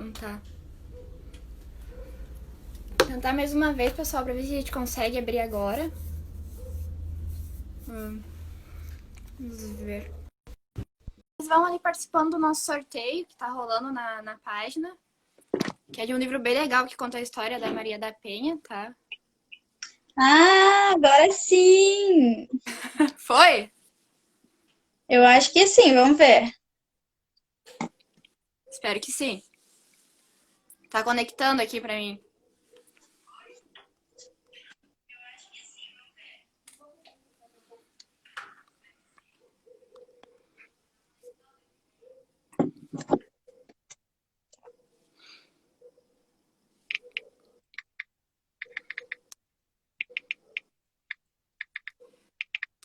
Então tá. Vou tentar mais uma vez, pessoal, pra ver se a gente consegue abrir agora. Vamos ver. Vocês vão ali participando do nosso sorteio que tá rolando na página. Que é de um livro bem legal que conta a história da Maria da Penha, tá? Ah, agora sim! Foi? Eu acho que sim, vamos ver. Espero que sim. Tá conectando aqui pra mim.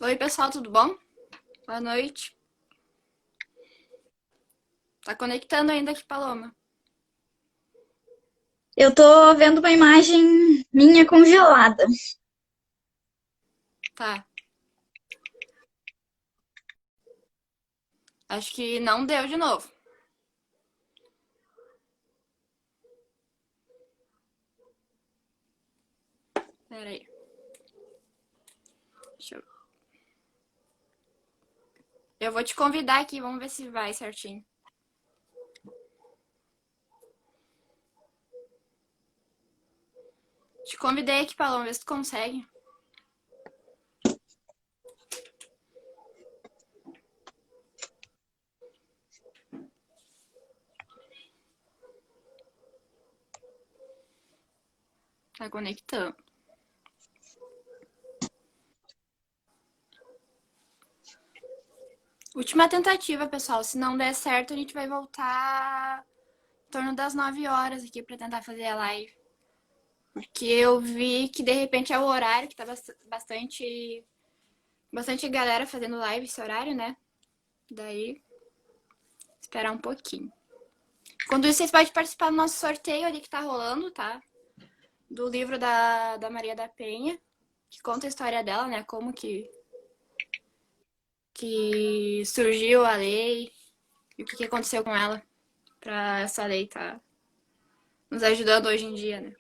Oi, pessoal, tudo bom? Boa noite. Tá conectando ainda aqui, Paloma. Eu tô vendo uma imagem minha congelada. Tá. Acho que não deu de novo. Pera aí. Deixa eu... Eu vou te convidar aqui, vamos ver se vai certinho. Te convidei aqui, Paloma, ver se tu consegue. Tá conectando. Última tentativa, pessoal. Se não der certo, a gente vai voltar em torno das 9 horas aqui pra tentar fazer a live. Porque eu vi que de repente é o horário que tá bastante galera fazendo live esse horário, né? Daí, esperar um pouquinho. Enquanto isso, vocês podem participar do nosso sorteio ali que tá rolando, tá? Do livro da Maria da Penha, que conta a história dela, né? Como que surgiu a lei e o que aconteceu com ela pra essa lei tá nos ajudando hoje em dia, né?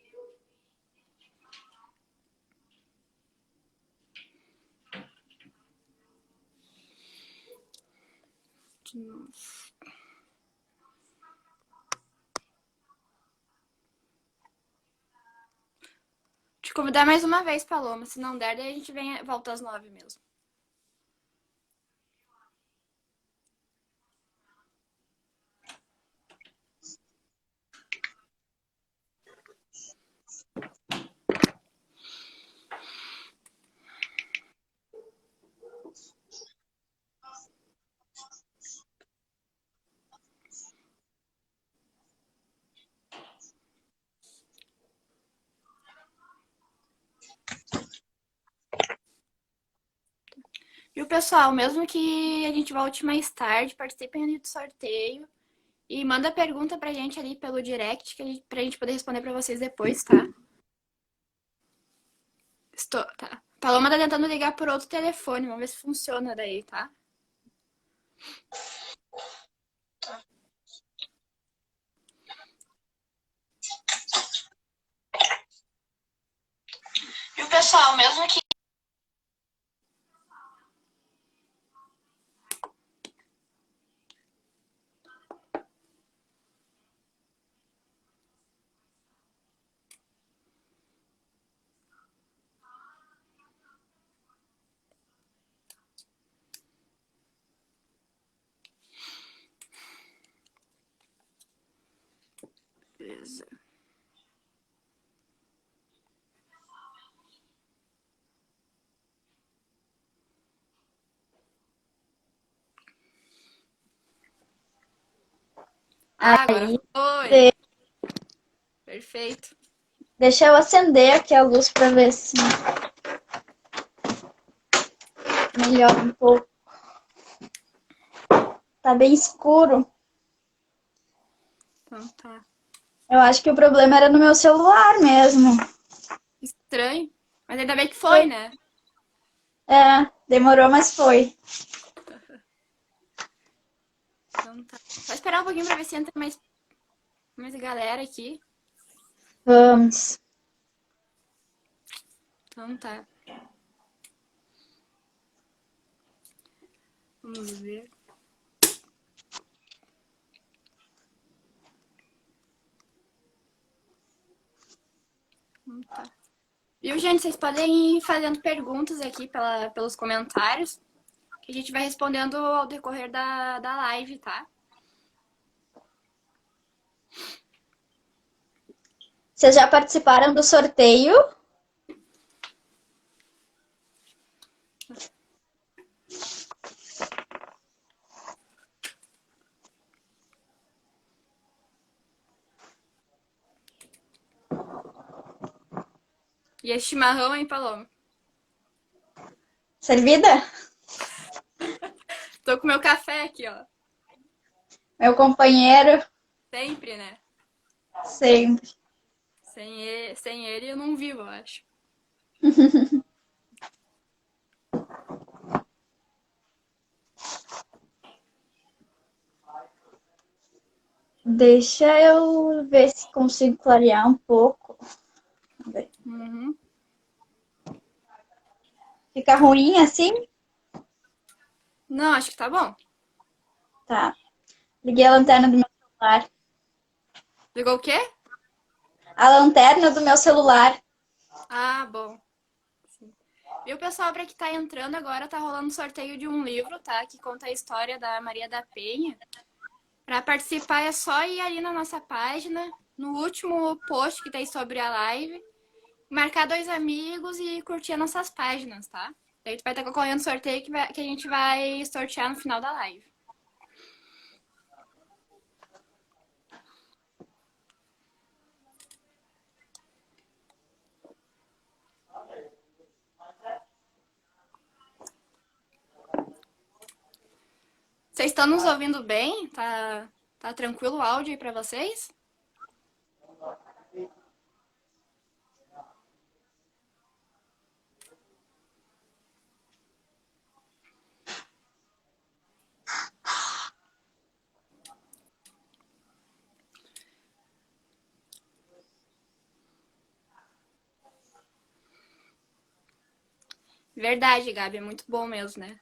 Te convidar mais uma vez, Paloma. Se não der, daí a gente volta às 9 mesmo. E o pessoal, mesmo que a gente volte mais tarde, participem ali do sorteio e manda pergunta pra gente ali pelo direct pra gente poder responder pra vocês depois, tá? Tá. Paloma tá tentando ligar por outro telefone, vamos ver se funciona daí, tá? E o pessoal, mesmo que. Beleza. Ah, agora Aí, foi. Perfeito. deixa eu acender aqui a luz pra ver se melhora um pouco. Tá bem escuro. Então tá. Eu acho que o problema era no meu celular mesmo. Estranho. Mas ainda bem que foi, né? É, demorou, mas foi. Então tá. Só esperar um pouquinho pra ver se entra mais galera aqui. Vamos. Então tá. Vamos ver. Tá. Viu, gente? Vocês podem ir fazendo perguntas aqui pelos comentários, que a gente vai respondendo ao decorrer da live, tá? Vocês já participaram do sorteio? E esse chimarrão, hein, Paloma? Servida? Tô com meu café aqui, ó. Meu companheiro, Sempre, né? sempre. Sem ele eu não vivo, eu acho. Deixa eu ver se consigo clarear um pouco. Vamos ver. Uhum. Fica ruim assim? Não, acho que tá bom. Tá. Liguei a lanterna do meu celular. Ligou o quê? A lanterna do meu celular. Ah, bom. Sim. Viu, pessoal, pra que tá entrando agora, tá rolando sorteio de um livro, tá? Que conta a história da Maria da Penha. Pra participar é só ir ali na nossa página, no último post que tem sobre a live, marcar 2 amigos e curtir as nossas páginas, tá? Daí tu vai estar concorrendo no sorteio que a gente vai sortear no final da live. Vocês estão nos ouvindo bem? Tá tranquilo o áudio aí pra vocês? Verdade, Gabi, é muito bom mesmo, né?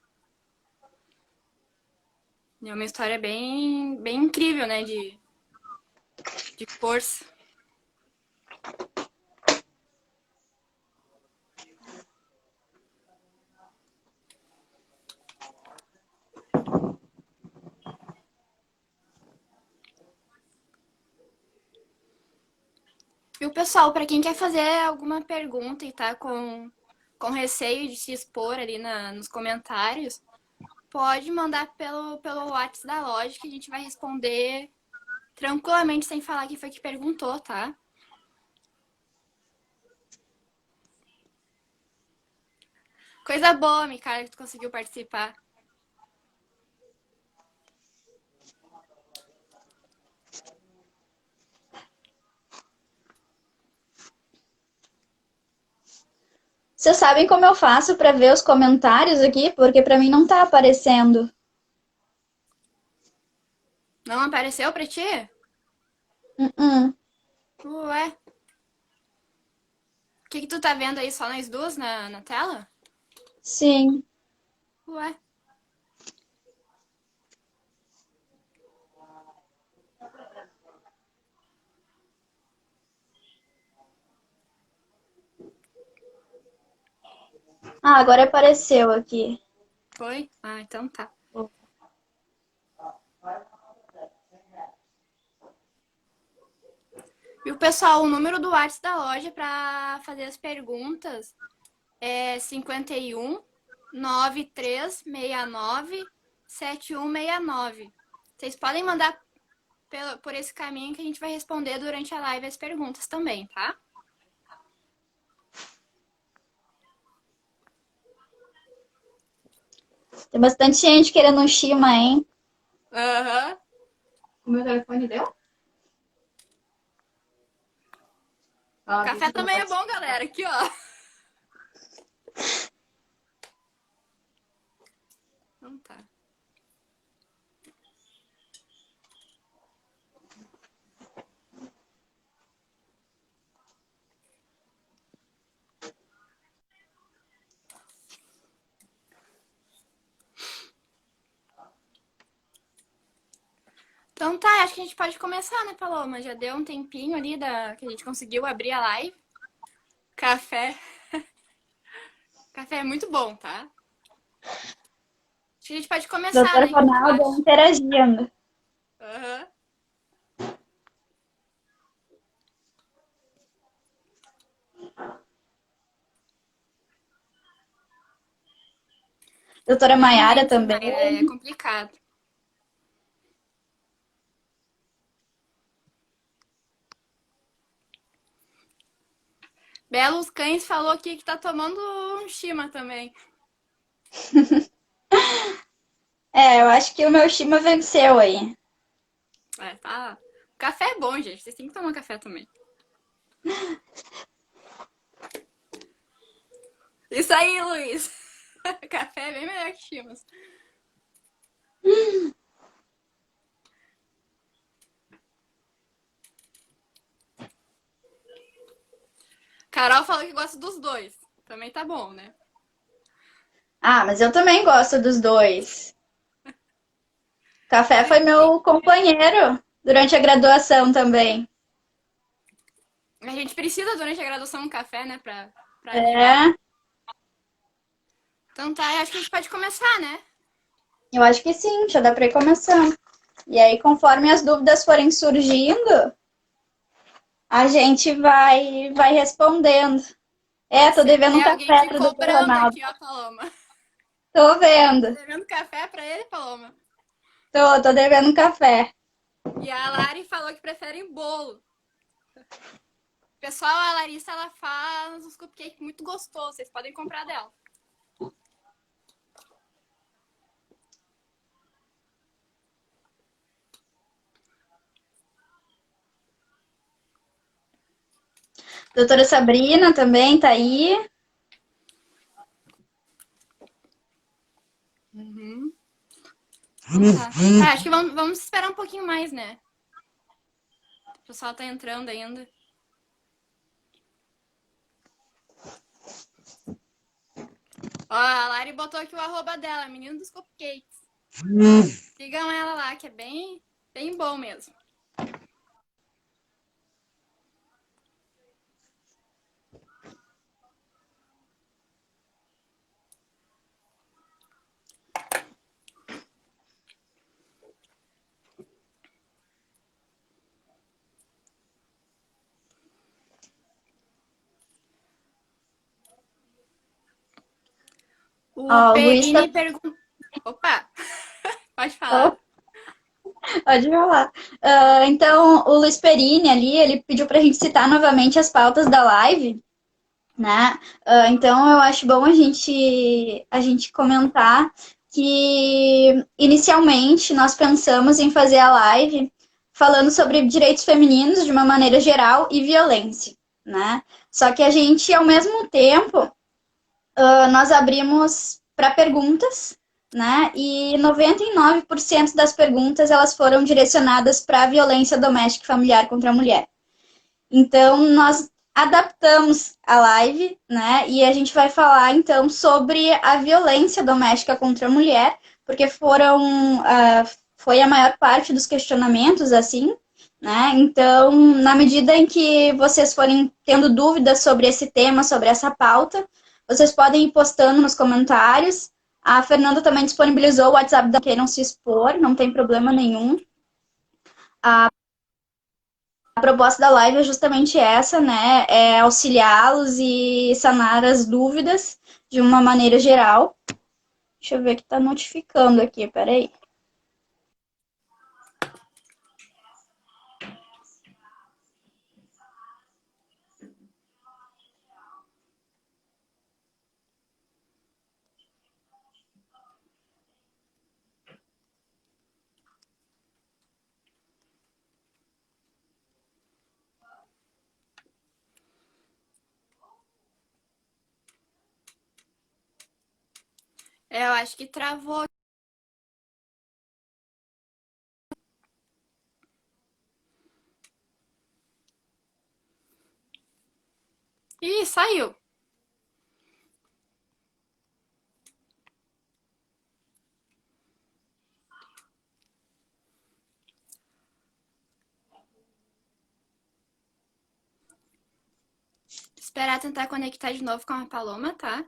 É uma história bem incrível, né? De força. E o pessoal, para quem quer fazer alguma pergunta e tá com receio de se expor ali nos comentários, pode mandar pelo WhatsApp da loja que a gente vai responder tranquilamente sem falar quem foi que perguntou, tá? Coisa boa, Micaela, que tu conseguiu participar. Vocês sabem como eu faço para ver os comentários aqui? Porque para mim não tá aparecendo. Não apareceu pra ti? Uh-uh. Ué. O que tu tá vendo aí? Só nós duas na tela? Sim. Ué. Ah, agora apareceu aqui. Foi? Ah, então tá. E o pessoal, o número do WhatsApp da loja para fazer as perguntas é 51 9369 7169. Vocês podem mandar por esse caminho que a gente vai responder durante a live as perguntas também, tá? Tem bastante gente querendo um Shima, hein? Aham. O meu telefone deu? Café também é bom, galera. Aqui, ó. Então tá. Então tá, acho que a gente pode começar, né, Paloma? Já deu um tempinho ali que a gente conseguiu abrir a live. Café. Café é muito bom, tá? Acho que a gente pode começar, Doutor né? O que tu Ronaldo acha? interagindo. Aham. Doutora Maiara Realmente, também. Mayra, é complicado. Belos Cães falou aqui que tá tomando um Shima também. É, eu acho que o meu Shima venceu aí. É, tá. Café é bom, gente. Vocês têm que tomar café também. Isso aí, Luiz. Café é bem melhor que Chimas. Carol falou que gosta dos dois. Também tá bom, né? Ah, mas eu também gosto dos dois. Café Sim. foi meu companheiro durante a graduação também. A gente precisa durante a graduação um café, né? Pra animar. É, Então tá, eu acho que a gente pode começar, né? eu acho que sim, já dá para ir começando. E aí, conforme as dúvidas forem surgindo, a gente vai respondendo. É, Pode tô ser. devendo um Tem alguém café te pro Dr. cobrando Ronaldo. aqui, ó, Paloma. Tô Tá vendo. devendo café pra ele, Paloma? Tô devendo um café. E a Lari falou que prefere bolo. Pessoal, a Larissa, ela faz uns cupcakes muito gostosos. Vocês podem comprar dela. Doutora Sabrina também tá aí. Uhum. Então tá. Tá, acho que vamos esperar um pouquinho mais, né? O pessoal tá entrando ainda. Ó, a Lari botou aqui o arroba dela, menino dos cupcakes. Sigam ela lá, que é bem bom mesmo. O Ó, o Luiz tá. Perini perguntou. Opa, pode Oh, falar. pode falar. Então, o Luiz Perini ali, ele pediu pra gente citar novamente as pautas da live, né? Então, eu acho bom a gente comentar que inicialmente nós pensamos em fazer a live falando sobre direitos femininos de uma maneira geral e violência, né? Só que a gente, ao mesmo tempo, nós abrimos para perguntas, né? E 99% das perguntas elas foram direcionadas para a violência doméstica e familiar contra a mulher. Então, nós adaptamos a live, né? E a gente vai falar então sobre a violência doméstica contra a mulher, porque foi a maior parte dos questionamentos, assim, né? Então, na medida em que vocês forem tendo dúvidas sobre esse tema, sobre essa pauta, vocês podem ir postando nos comentários. A Fernanda também disponibilizou o WhatsApp da quem não se expor, não tem problema nenhum. A proposta da live é justamente essa, né? É auxiliá-los e sanar as dúvidas de uma maneira geral. Deixa eu ver que tá notificando aqui, peraí. Eu acho que travou. Ih, saiu. esperar tentar conectar de novo com a Paloma, tá?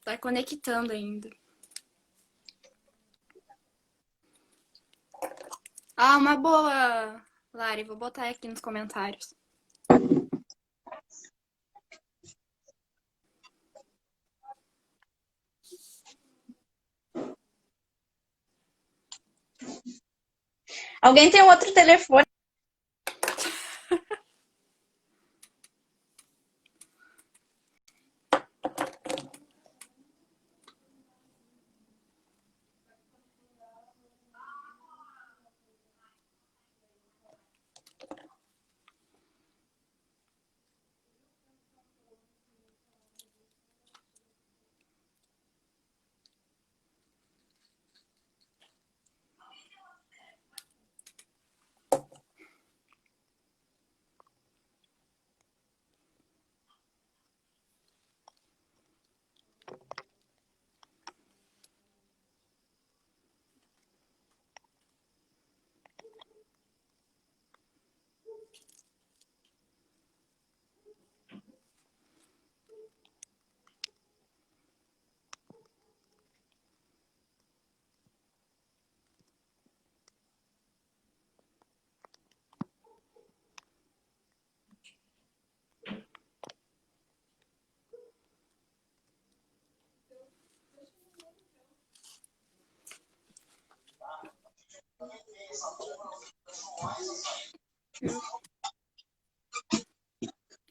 Tá conectando ainda. Ah, uma boa, Lari. Vou botar aqui nos comentários. Alguém tem um outro telefone?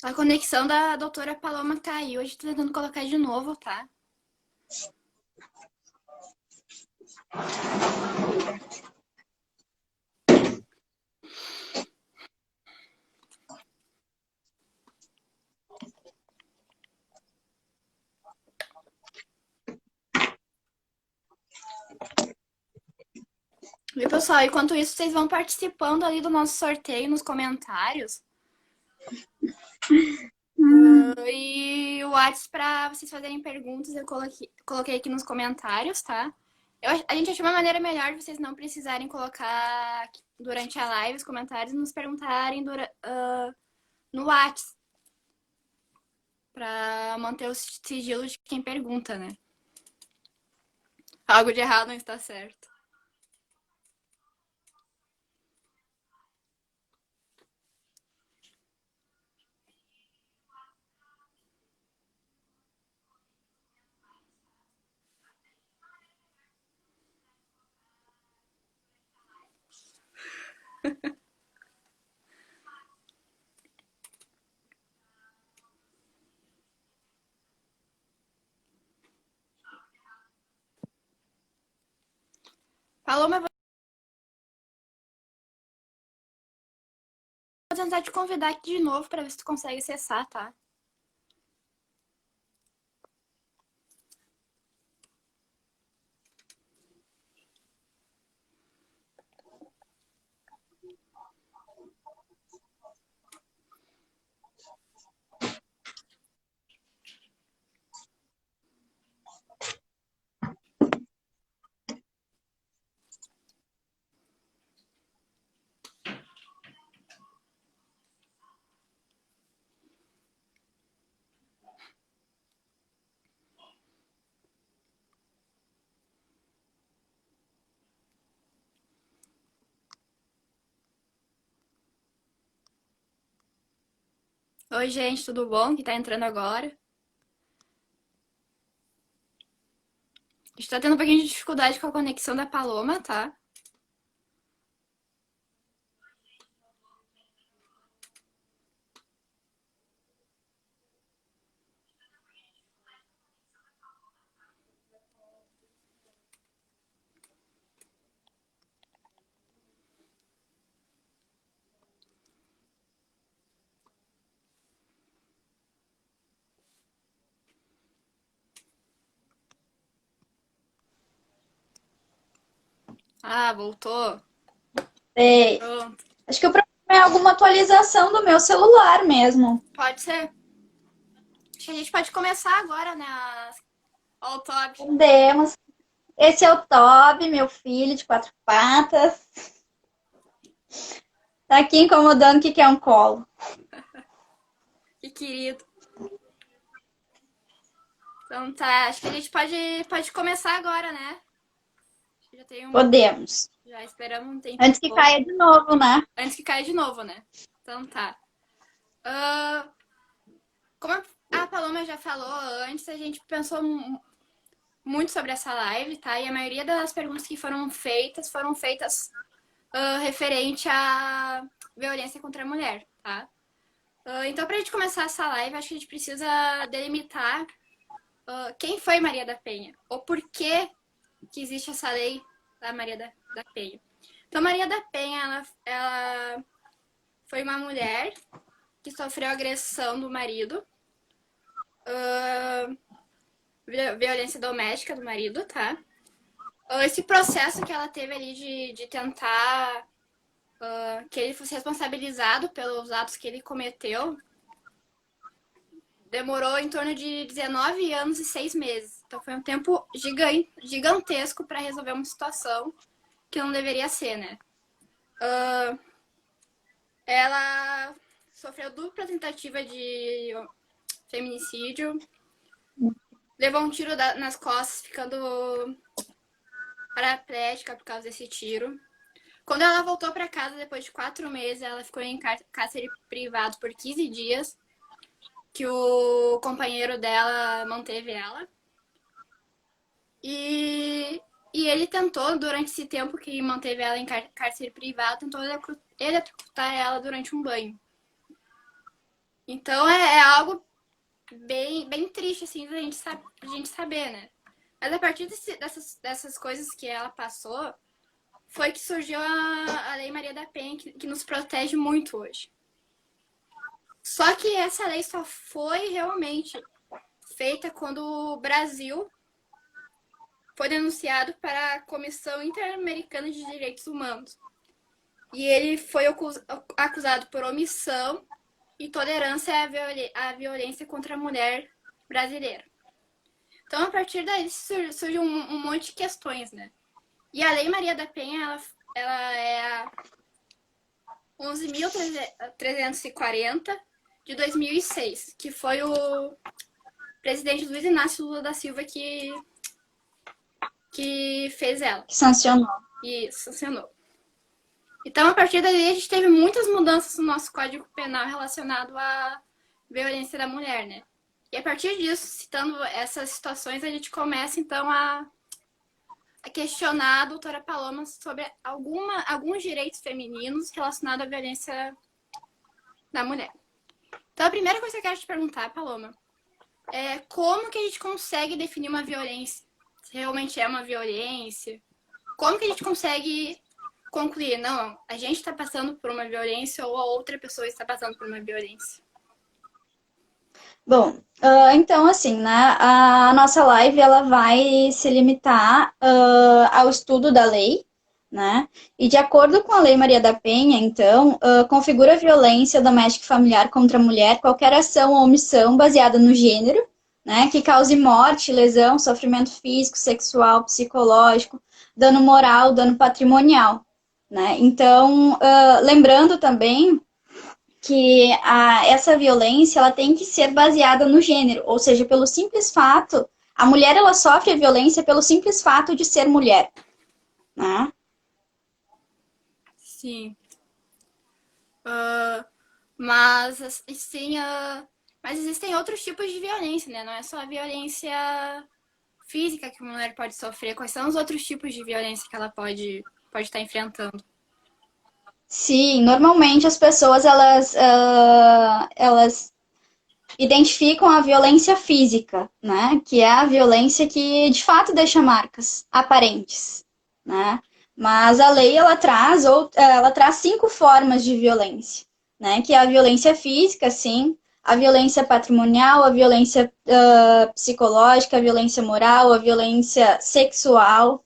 A conexão da doutora Paloma caiu. Hoje tô tentando colocar de novo, tá? E, pessoal, enquanto isso, vocês vão participando ali do nosso sorteio nos comentários. E o WhatsApp para vocês fazerem perguntas, eu coloquei aqui nos comentários, tá? A gente achou uma maneira melhor de vocês não precisarem colocar durante a live os comentários e nos perguntarem no WhatsApp. Pra manter o sigilo de quem pergunta, né? Algo de errado não está certo. Paloma, vou tentar te convidar aqui de novo pra ver se tu consegue acessar, tá? Oi, gente, tudo bom? Que tá entrando agora. A gente tá tendo um pouquinho de dificuldade com a conexão da Paloma, tá? Ah, voltou. É, Pronto. acho que o problema é alguma atualização do meu celular mesmo. Pode ser. Acho que a gente pode começar agora, né? Ó, o top. Podemos. Esse é o Toby, meu filho de 4 patas. Tá aqui incomodando o que é um colo. Que querido. Então tá, acho que a gente pode começar agora, né? Acho que já tem um. Podemos. Já esperamos um tempinho Antes que bom. caia de novo, né? Antes que caia de novo, né? Então tá. Ah, como a Paloma já falou antes, a gente pensou muito sobre essa live, tá? E a maioria das perguntas que foram feitas referente à violência contra a mulher, tá? Então, pra gente começar essa live, acho que a gente precisa delimitar quem foi Maria da Penha, ou por que existe essa lei da Maria da Penha. Então, Maria da Penha, ela foi uma mulher que sofreu agressão do marido, violência doméstica do marido, tá? Esse processo que ela teve ali de tentar que ele fosse responsabilizado pelos atos que ele cometeu demorou em torno de 19 anos e 6 meses. Então foi um tempo gigantesco para resolver uma situação que não deveria ser, né? Ela sofreu dupla tentativa de feminicídio, levou um tiro nas costas, ficando paraplégica por causa desse tiro. Quando ela voltou para casa, depois de 4 meses, ela ficou em cárcere privado por 15 dias, que o companheiro dela manteve ela. E ele tentou, durante esse tempo que manteve ela em cárcere privado, tentou eletrocutar ela durante um banho. Então é algo bem triste, assim, da gente saber, né? Mas a partir dessas coisas que ela passou, foi que surgiu a Lei Maria da Penha, que nos protege muito hoje. Só que essa lei só foi realmente feita quando o Brasil foi denunciado para a Comissão Interamericana de Direitos Humanos. E ele foi acusado por omissão e tolerância à violência contra a mulher brasileira. Então, a partir daí, surge um monte de questões, né? E a Lei Maria da Penha, ela é a 11.340 de 2006, que foi o presidente Luiz Inácio Lula da Silva que fez ela. Que sancionou. E sancionou. Então, a partir daí, a gente teve muitas mudanças no nosso Código Penal relacionado à violência da mulher, né? E a partir disso, citando essas situações, a gente começa, então, a questionar a doutora Paloma sobre alguns direitos femininos relacionados à violência da mulher. Então, a primeira coisa que eu quero te perguntar, Paloma, é como que a gente consegue definir uma violência? Se realmente é uma violência? Como que a gente consegue concluir? Não, a gente está passando por uma violência ou a outra pessoa está passando por uma violência? Bom, então assim, né, a nossa live ela vai se limitar ao estudo da lei, né? E de acordo com a Lei Maria da Penha, então, configura a violência doméstica e familiar contra a mulher qualquer ação ou omissão baseada no gênero, né, que cause morte, lesão, sofrimento físico, sexual, psicológico, dano moral, dano patrimonial, né? Então, lembrando também que essa violência ela tem que ser baseada no gênero, ou seja, pelo simples fato, a mulher ela sofre a violência pelo simples fato de ser mulher, né? Sim. Mas, assim, mas existem outros tipos de violência, né? Não é só a violência física que uma mulher pode sofrer. Quais são os outros tipos de violência que ela pode estar enfrentando? Sim, normalmente as pessoas elas identificam a violência física, né? Que é a violência que de fato deixa marcas aparentes, né? Mas a lei ela traz 5 formas de violência, né? Que é a violência física, sim, a violência patrimonial, a violência psicológica, a violência moral, a violência sexual,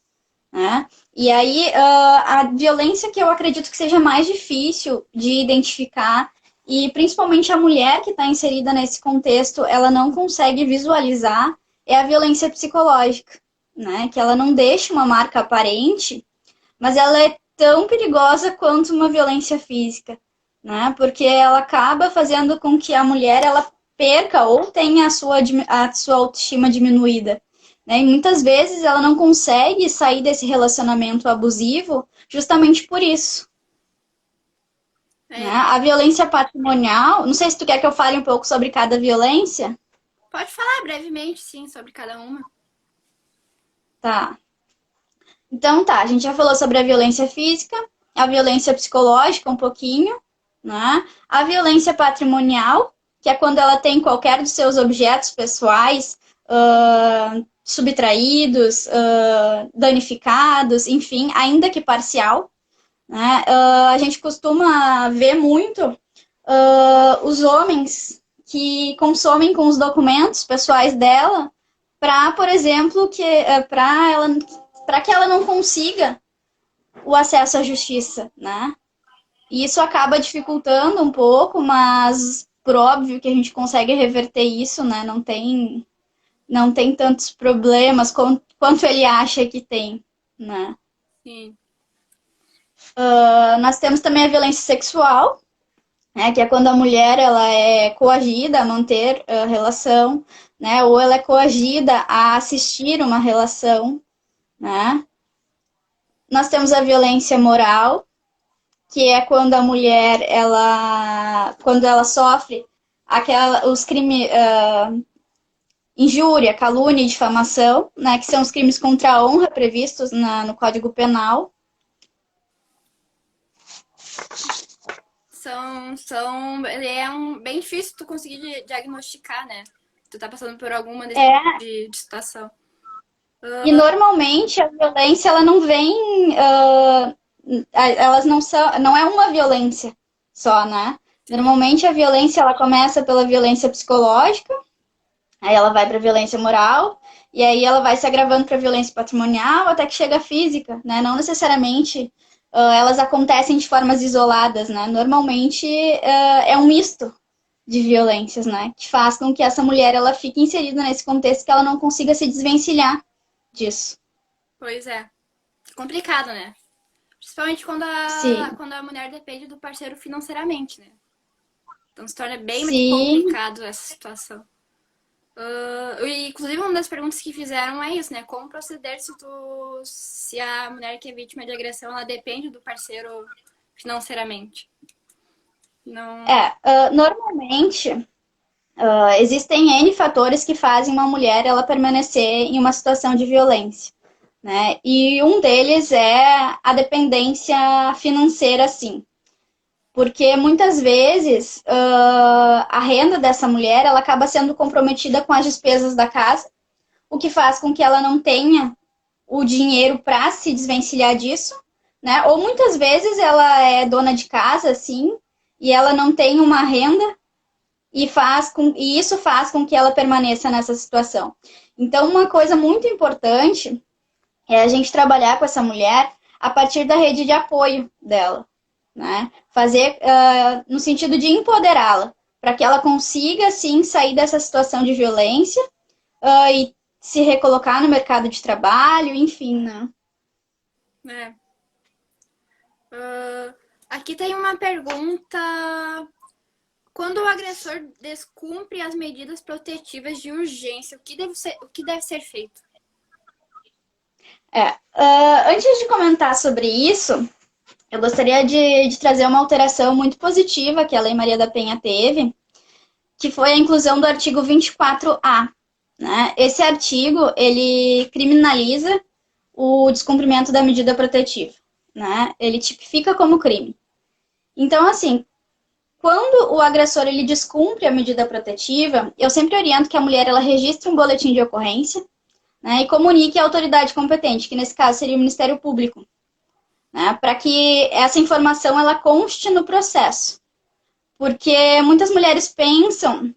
né? E aí, a violência que eu acredito que seja mais difícil de identificar, e principalmente a mulher que está inserida nesse contexto, ela não consegue visualizar, é a violência psicológica, né? Que ela não deixa uma marca aparente, mas ela é tão perigosa quanto uma violência física, né? Porque ela acaba fazendo com que a mulher ela perca ou tenha a sua autoestima diminuída, né? E muitas vezes ela não consegue sair desse relacionamento abusivo justamente por isso, né? É, A violência patrimonial, não sei se tu quer que eu fale um pouco sobre cada violência. pode falar brevemente, sim, sobre cada uma. Tá. Então tá, a gente já falou sobre a violência física, a violência psicológica um pouquinho, né? A violência patrimonial, que é quando ela tem qualquer dos seus objetos pessoais subtraídos, danificados, enfim, ainda que parcial, né? A gente costuma ver muito os homens que consomem com os documentos pessoais dela para, por exemplo, para que ela não consiga o acesso à justiça, né? E isso acaba dificultando um pouco, mas por óbvio que a gente consegue reverter isso, né? Não tem tantos problemas quanto ele acha que tem, né? Sim. Nós temos também a violência sexual, né? Que é quando a mulher ela é coagida a manter a relação, né? Ou ela é coagida a assistir uma relação, né? Nós temos a violência moral, que é quando a mulher quando ela sofre os crimes, injúria, calúnia e difamação, né, que são os crimes contra a honra previstos no Código Penal. Bem difícil tu conseguir diagnosticar, né? Tu tá passando por alguma desse É, tipo de situação. e normalmente a violência ela não vem, elas não é uma violência só, né? Sim. Normalmente a violência ela começa pela violência psicológica, aí ela vai para violência moral, e aí ela vai se agravando para violência patrimonial até que chega a física, né? Não necessariamente elas acontecem de formas isoladas, né? Normalmente é um misto de violências, né? Que faz com que essa mulher ela fique inserida nesse contexto que ela não consiga se desvencilhar disso. Pois é. Complicado, né? Principalmente Sim, quando a mulher depende do parceiro financeiramente, né? Então se torna bem mais sim, complicado essa situação. Inclusive, uma das perguntas que fizeram é isso, né? Como proceder se a mulher que é vítima de agressão, ela depende do parceiro financeiramente. Não. normalmente existem N fatores que fazem uma mulher ela permanecer em uma situação de violência, né? E um deles é a dependência financeira, sim. Porque muitas vezes a renda dessa mulher ela acaba sendo comprometida com as despesas da casa, o que faz com que ela não tenha o dinheiro para se desvencilhar disso, né? Ou muitas vezes ela é dona de casa, assim, e ela não tem uma renda e isso faz com que ela permaneça nessa situação. Então, uma coisa muito importante é a gente trabalhar com essa mulher a partir da rede de apoio dela, né? Fazer no sentido de empoderá-la, para que ela consiga, sim, sair dessa situação de violência e se recolocar no mercado de trabalho, enfim, né? É. Aqui tem uma pergunta. Quando o agressor descumpre as medidas protetivas de urgência, o que deve ser feito? Antes de comentar sobre isso, eu gostaria de trazer uma alteração muito positiva que a Lei Maria da Penha teve, que foi a inclusão do artigo 24A. Né? Esse artigo, ele criminaliza o descumprimento da medida protetiva. Né? Ele tipifica como crime. Então, assim, quando o agressor ele descumpre a medida protetiva, eu sempre oriento que a mulher ela registre um boletim de ocorrência, né, e comunique à autoridade competente, que nesse caso seria o Ministério Público, né, para que essa informação ela conste no processo. Porque muitas mulheres pensam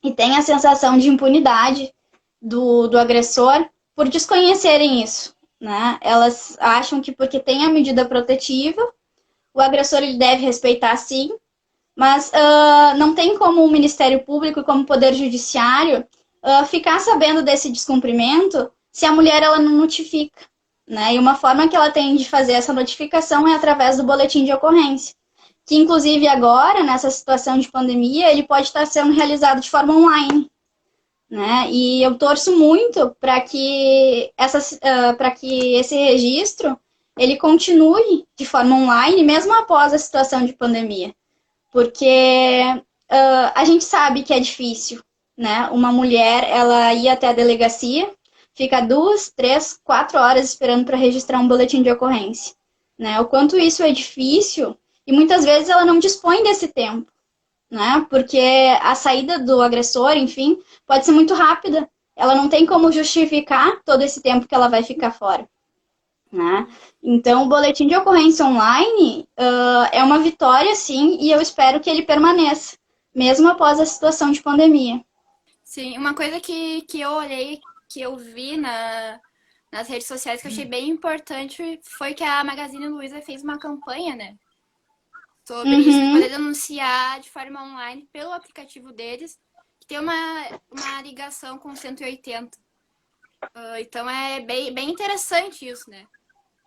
e têm a sensação de impunidade do agressor por desconhecerem isso. né? Elas acham que porque tem a medida protetiva, o agressor ele deve respeitar sim, mas não tem como o Ministério Público e como o Poder Judiciário ficar sabendo desse descumprimento se a mulher ela não notifica. Né? E uma forma que ela tem de fazer essa notificação é através do boletim de ocorrência, que inclusive agora, nessa situação de pandemia, ele pode estar sendo realizado de forma online. Né? E eu torço muito para que, para que esse registro ele continue de forma online, mesmo após a situação de pandemia. Porque a gente sabe que é difícil, né? Uma mulher, ela ir até a delegacia, fica 2, 3, 4 horas esperando para registrar um boletim de ocorrência, né? O quanto isso é difícil e muitas vezes ela não dispõe desse tempo, né? Porque a saída do agressor, enfim, pode ser muito rápida. Ela não tem como justificar todo esse tempo que ela vai ficar fora. Né? Então, o boletim de ocorrência online é uma vitória, sim, e eu espero que ele permaneça, mesmo após a situação de pandemia. Sim, uma coisa que eu olhei, que eu vi nas redes sociais que eu achei bem importante foi que a Magazine Luiza fez uma campanha, né? Sobre isso, de poder denunciar de forma online pelo aplicativo deles, que tem uma ligação com 180. Então é bem interessante isso, né?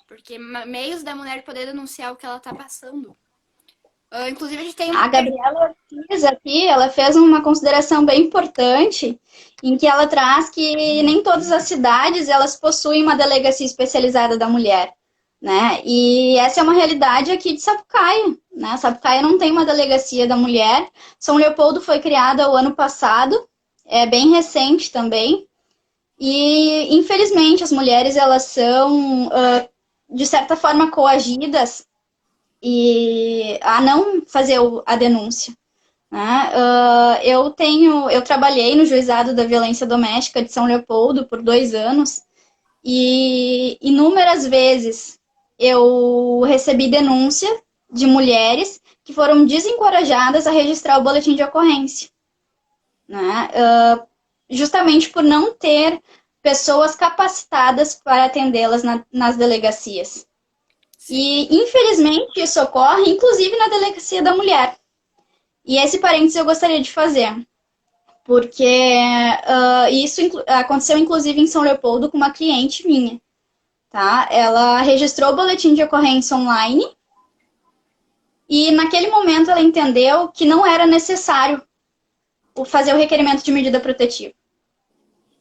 Porque meios da mulher poder denunciar o que ela está passando. Inclusive, a gente tem A Gabriela Ortiz aqui, ela fez uma consideração bem importante, em que ela traz que nem todas as cidades elas possuem uma delegacia especializada da mulher, né? E essa é uma realidade aqui de Sapucaia, né? Sapucaia não tem uma delegacia da mulher. São Leopoldo foi criada o ano passado, é bem recente também. E, infelizmente, as mulheres elas são, de certa forma, coagidas e a não fazer a denúncia. Né? Eu trabalhei no Juizado da Violência Doméstica de São Leopoldo por 2 anos e inúmeras vezes eu recebi denúncia de mulheres que foram desencorajadas a registrar o boletim de ocorrência. Né? Justamente por não ter pessoas capacitadas para atendê-las nas delegacias. Sim. E, infelizmente, isso ocorre, inclusive, na delegacia da mulher. E esse parênteses eu gostaria de fazer, porque isso aconteceu, inclusive, em São Leopoldo com uma cliente minha. Tá? Ela registrou o boletim de ocorrência online e, naquele momento, ela entendeu que não era necessário fazer o requerimento de medida protetiva.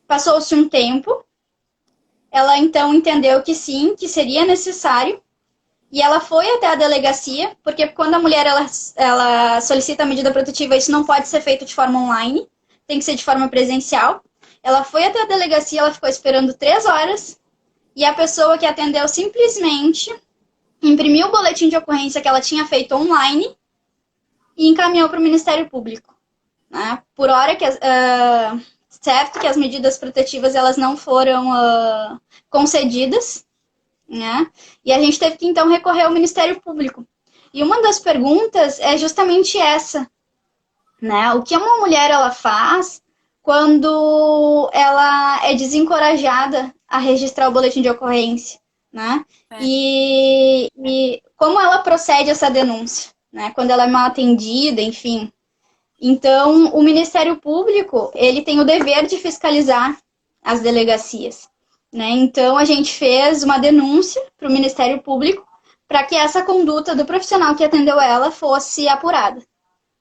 Passou-se um tempo, ela então entendeu que sim, que seria necessário, e ela foi até a delegacia, porque quando a mulher ela solicita a medida protetiva, isso não pode ser feito de forma online, tem que ser de forma presencial. Ela foi até a delegacia, ela ficou esperando 3 horas, e a pessoa que atendeu simplesmente imprimiu o boletim de ocorrência que ela tinha feito online e encaminhou para o Ministério Público. Né? Por hora que certo que as medidas protetivas elas não foram concedidas, né? E a gente teve que, então, recorrer ao Ministério Público. E uma das perguntas é justamente essa, né? O que uma mulher ela faz quando ela é desencorajada a registrar o boletim de ocorrência, né? E como ela procede essa denúncia, né? Quando ela é mal atendida, enfim. Então, o Ministério Público, ele tem o dever de fiscalizar as delegacias. Né? Então, a gente fez uma denúncia para o Ministério Público para que essa conduta do profissional que atendeu ela fosse apurada.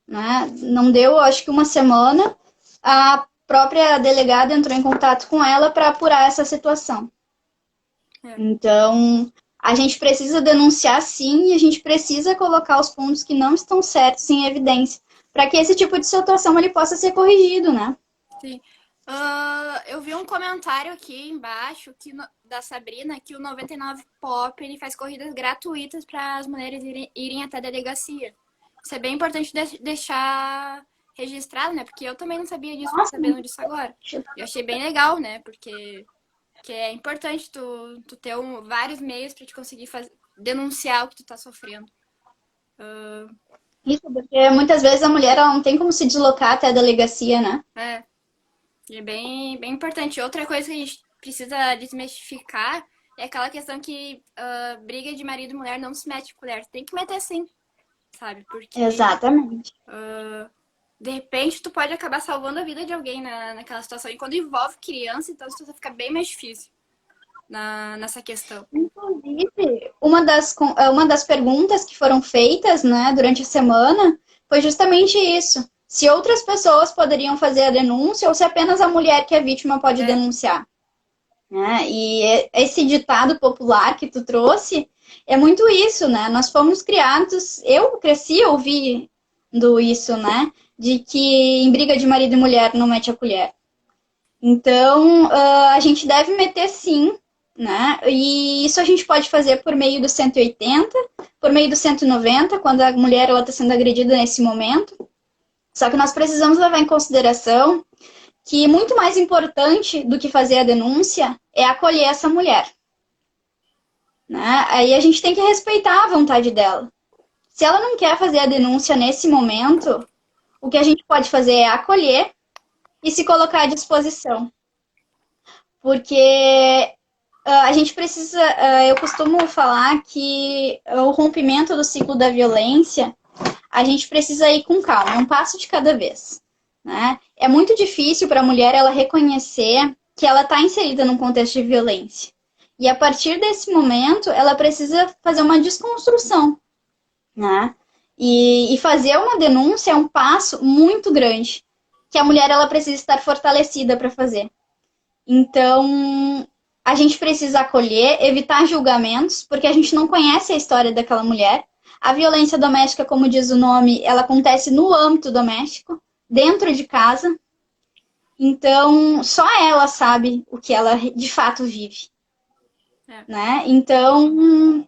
Né? Não deu, acho que 1 semana, a própria delegada entrou em contato com ela para apurar essa situação. Então, a gente precisa denunciar sim e a gente precisa colocar os pontos que não estão certos em evidência para que esse tipo de situação ele possa ser corrigido, né? Sim. Eu vi um comentário aqui embaixo da Sabrina que o 99 Pop ele faz corridas gratuitas para as mulheres irem até a delegacia. Isso é bem importante deixar registrado, né? Porque eu também não sabia disso, tô sabendo disso agora. Eu achei bem legal, né? Porque é importante tu ter vários meios para te conseguir denunciar o que tu tá sofrendo. Isso, porque muitas vezes a mulher ela não tem como se deslocar até a delegacia, né? É bem importante. Outra coisa que a gente precisa desmistificar É aquela questão que briga de marido e mulher não se mete com colher. Tem que meter sim, sabe? Porque Exatamente. de repente tu pode acabar salvando a vida de alguém naquela situação. E quando envolve criança, então a situação fica bem mais difícil nessa questão. Inclusive, uma das perguntas que foram feitas, né, durante a semana foi justamente isso. Se outras pessoas poderiam fazer a denúncia ou se apenas a mulher que é vítima pode É, denunciar. Né? E esse ditado popular que tu trouxe é muito isso, né? Nós fomos criados, eu cresci ouvindo isso, né? De que em briga de marido e mulher não mete a colher. Então, a gente deve meter sim, né? E isso a gente pode fazer por meio do 180, por meio do 190, quando a mulher está sendo agredida nesse momento. Só que nós precisamos levar em consideração que muito mais importante do que fazer a denúncia é acolher essa mulher. Né? Aí a gente tem que respeitar a vontade dela. Se ela não quer fazer a denúncia nesse momento, o que a gente pode fazer é acolher e se colocar à disposição. Porque a gente precisa, eu costumo falar que o rompimento do ciclo da violência, a gente precisa ir com calma, um passo de cada vez. Né? É muito difícil para a mulher ela reconhecer que ela está inserida num contexto de violência. E a partir desse momento, ela precisa fazer uma desconstrução. Né? E fazer uma denúncia é um passo muito grande, que a mulher ela precisa estar fortalecida para fazer. Então, a gente precisa acolher, evitar julgamentos, porque a gente não conhece a história daquela mulher. A violência doméstica, como diz o nome, ela acontece no âmbito doméstico, dentro de casa. Então, só ela sabe o que ela de fato vive. Né? Então,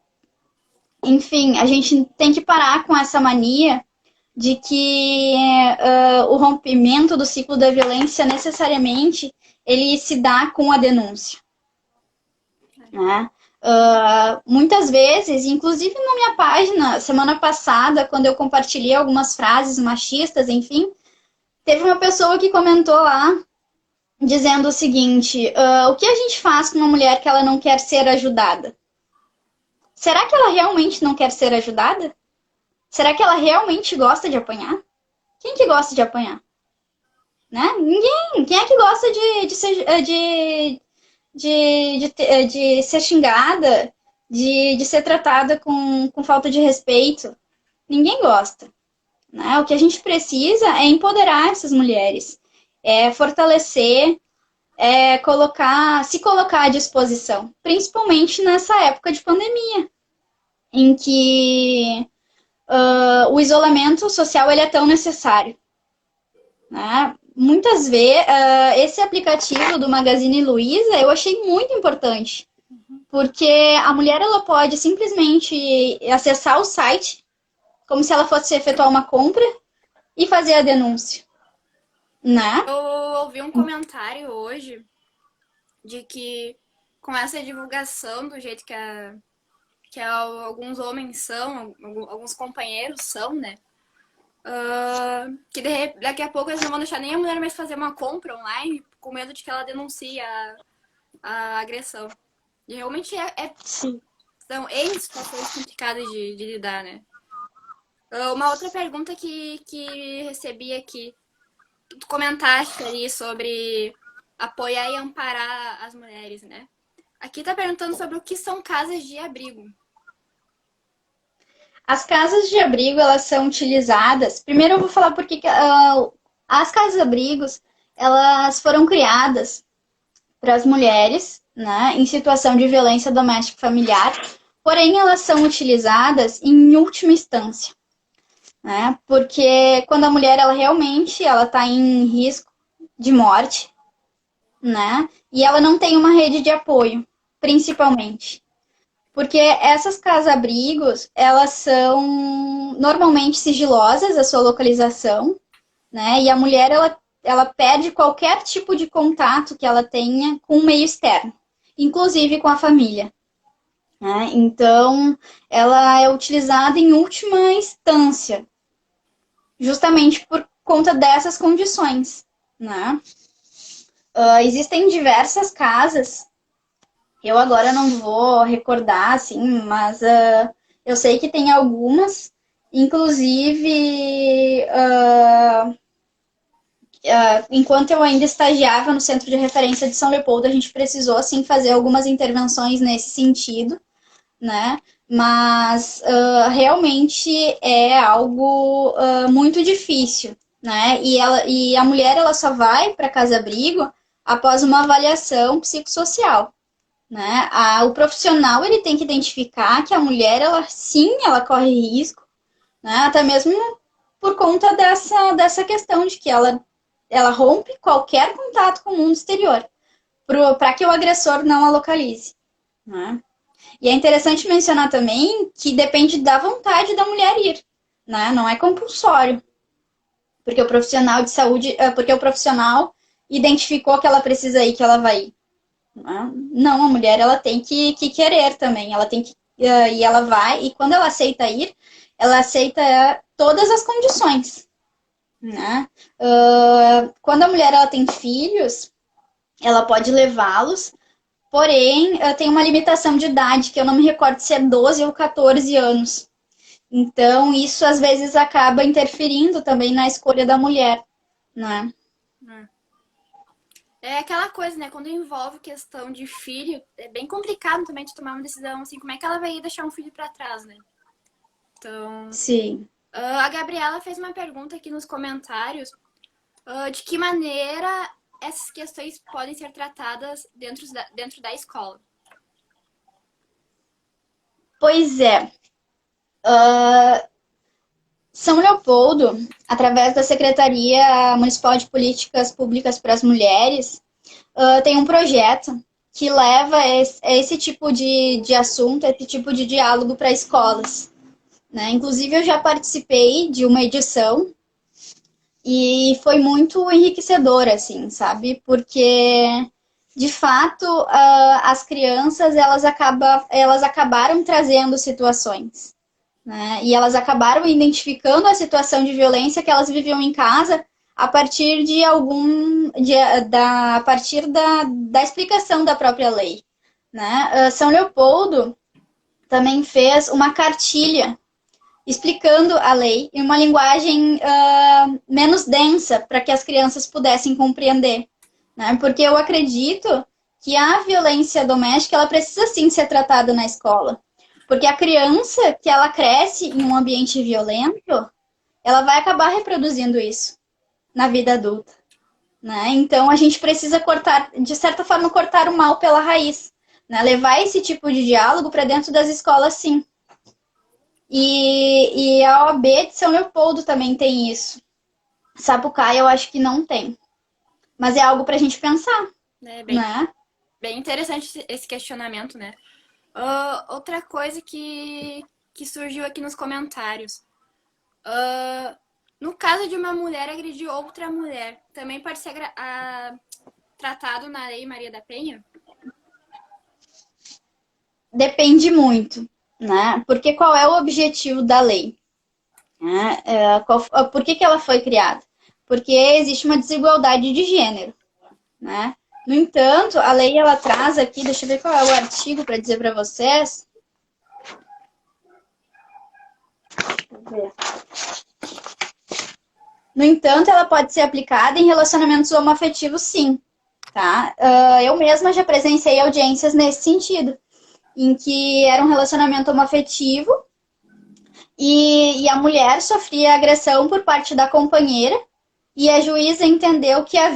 enfim, a gente tem que parar com essa mania de que o rompimento do ciclo da violência necessariamente ele se dá com a denúncia. Né? Muitas vezes, inclusive na minha página, semana passada, quando eu compartilhei algumas frases machistas, enfim, teve uma pessoa que comentou lá, dizendo o seguinte, o que a gente faz com uma mulher que ela não quer ser ajudada? Será que ela realmente não quer ser ajudada? Será que ela realmente gosta de apanhar? Quem que gosta de apanhar? Né? Ninguém. Quem é que gosta de ser xingada, de ser tratada com falta de respeito? Ninguém gosta. Né? O que a gente precisa é empoderar essas mulheres, é fortalecer, se colocar à disposição, principalmente nessa época de pandemia, em que o isolamento social ele é tão necessário. Né? Muitas vezes, esse aplicativo do Magazine Luiza eu achei muito importante, porque a mulher ela pode simplesmente acessar o site, como se ela fosse efetuar uma compra, e fazer a denúncia. Né? Eu ouvi um comentário hoje de que com essa divulgação do jeito que alguns homens são, alguns companheiros são, né? Que daqui a pouco eles não vão deixar nem a mulher mais fazer uma compra online com medo de que ela denuncie a agressão. E realmente são N situações complicadas de lidar, né? Uma outra pergunta que recebi aqui. Tu comentaste ali sobre apoiar e amparar as mulheres, né? Aqui tá perguntando sobre o que são casas de abrigo. As casas de abrigo, elas são utilizadas... Primeiro eu vou falar por que as casas de abrigos, elas foram criadas para as mulheres, né, em situação de violência doméstica familiar, porém elas são utilizadas em última instância. Né, porque quando a mulher, ela realmente está em risco de morte, né, e ela não tem uma rede de apoio, principalmente. Porque essas casas-abrigos, elas são normalmente sigilosas, a sua localização, né? E a mulher, ela perde qualquer tipo de contato que ela tenha com o meio externo, inclusive com a família. Né? Então, ela é utilizada em última instância, justamente por conta dessas condições. Né? Existem diversas casas Eu agora não vou recordar, assim, mas eu sei que tem algumas, inclusive, enquanto eu ainda estagiava no Centro de Referência de São Leopoldo, a gente precisou, assim, fazer algumas intervenções nesse sentido, né? Mas realmente é algo muito difícil, né? E a mulher ela só vai para casa-abrigo após uma avaliação psicossocial, né? O profissional ele tem que identificar que a mulher ela sim ela corre risco, né? Até mesmo por conta dessa questão de que ela rompe qualquer contato com o mundo exterior para que o agressor não a localize, né? E é interessante mencionar também que depende da vontade da mulher ir, né? Não é compulsório, porque o profissional de saúde, porque o profissional identificou que ela precisa ir, que ela vai ir. Né? Não, a mulher ela tem que querer também, ela tem que e ela vai e quando ela aceita ir, ela aceita todas as condições, né? Quando a mulher ela tem filhos, ela pode levá-los. Porém, tem uma limitação de idade, que eu não me recordo se é 12 ou 14 anos. Então, isso às vezes acaba interferindo também na escolha da mulher, né? É aquela coisa, né? Quando envolve questão de filho, é bem complicado também de tomar uma decisão assim. Como é que ela vai deixar um filho pra trás, né? Então, Sim. a Gabriela fez uma pergunta aqui nos comentários. De que maneira essas questões podem ser tratadas dentro da escola? Pois é. São Leopoldo, através da Secretaria Municipal de Políticas Públicas para as Mulheres, tem um projeto que leva esse tipo de assunto, esse tipo de diálogo para escolas. Né? Inclusive, eu já participei de uma edição e foi muito enriquecedora, assim, sabe? Porque, de fato, as crianças, elas acabaram trazendo situações, né? E elas acabaram identificando a situação de violência que elas viviam em casa a partir a partir da explicação da própria lei, né? São Leopoldo também fez uma cartilha explicando a lei em uma linguagem menos densa para que as crianças pudessem compreender, né? Porque eu acredito que a violência doméstica ela precisa sim ser tratada na escola, porque a criança que ela cresce em um ambiente violento, ela vai acabar reproduzindo isso na vida adulta, né? Então a gente precisa cortar, de certa forma, cortar o mal pela raiz, né? Levar esse tipo de diálogo para dentro das escolas, sim. E a OAB de São Leopoldo também tem isso. Sapucaia eu acho que não tem. Mas é algo para a gente pensar, É né? bem interessante esse questionamento, né? Outra coisa que surgiu aqui nos comentários. No caso de uma mulher agredir outra mulher, também pode ser tratado na Lei Maria da Penha? Depende muito, né? Porque qual é o objetivo da lei? Né? Por que ela foi criada? Porque existe uma desigualdade de gênero, né? No entanto, a lei ela traz aqui, deixa eu ver qual é o artigo para dizer para vocês. Deixa eu ver. No entanto, ela pode ser aplicada em relacionamentos homoafetivos, sim. Tá? Eu mesma já presenciei audiências nesse sentido, em que era um relacionamento homoafetivo e a mulher sofria agressão por parte da companheira e a juíza entendeu que a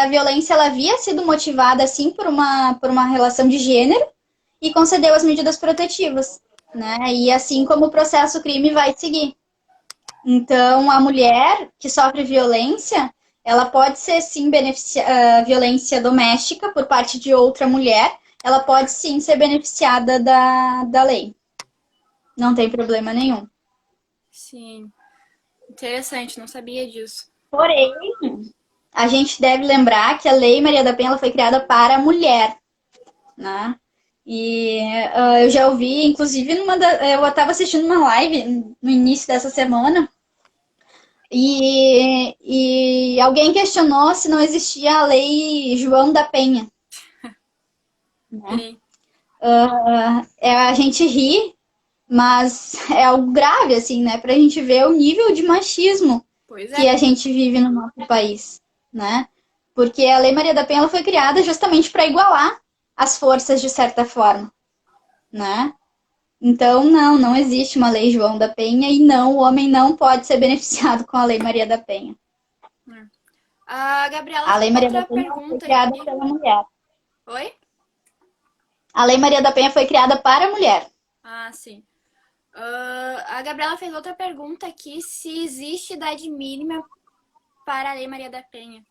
violência ela havia sido motivada, sim, por uma relação de gênero e concedeu as medidas protetivas. Né? E assim como o processo crime vai seguir. Então, a mulher que sofre violência, ela pode ser, sim, violência doméstica por parte de outra mulher, ela pode, sim, ser beneficiada da lei. Não tem problema nenhum. Sim. Interessante, não sabia disso. Porém, a gente deve lembrar que a Lei Maria da Penha ela foi criada para a mulher, né? E eu já ouvi, inclusive, eu estava assistindo uma live no início dessa semana, e alguém questionou se não existia a lei João da Penha. Né? Sim. A gente ri, mas é algo grave, assim, né? Pra gente ver o nível de machismo Pois que é. a gente vive no nosso país, né? Porque a Lei Maria da Penha ela foi criada justamente para igualar as forças de certa forma, né? Então, não existe uma Lei João da Penha e não, o homem não pode ser beneficiado com a Lei Maria da Penha. A Gabriela A fez Lei Maria da outra Penha foi pergunta criada aqui. pela mulher. Oi? A Lei Maria da Penha foi criada para a mulher. Ah, sim. A Gabriela fez outra pergunta aqui, se existe idade mínima para a Lei Maria da Penha.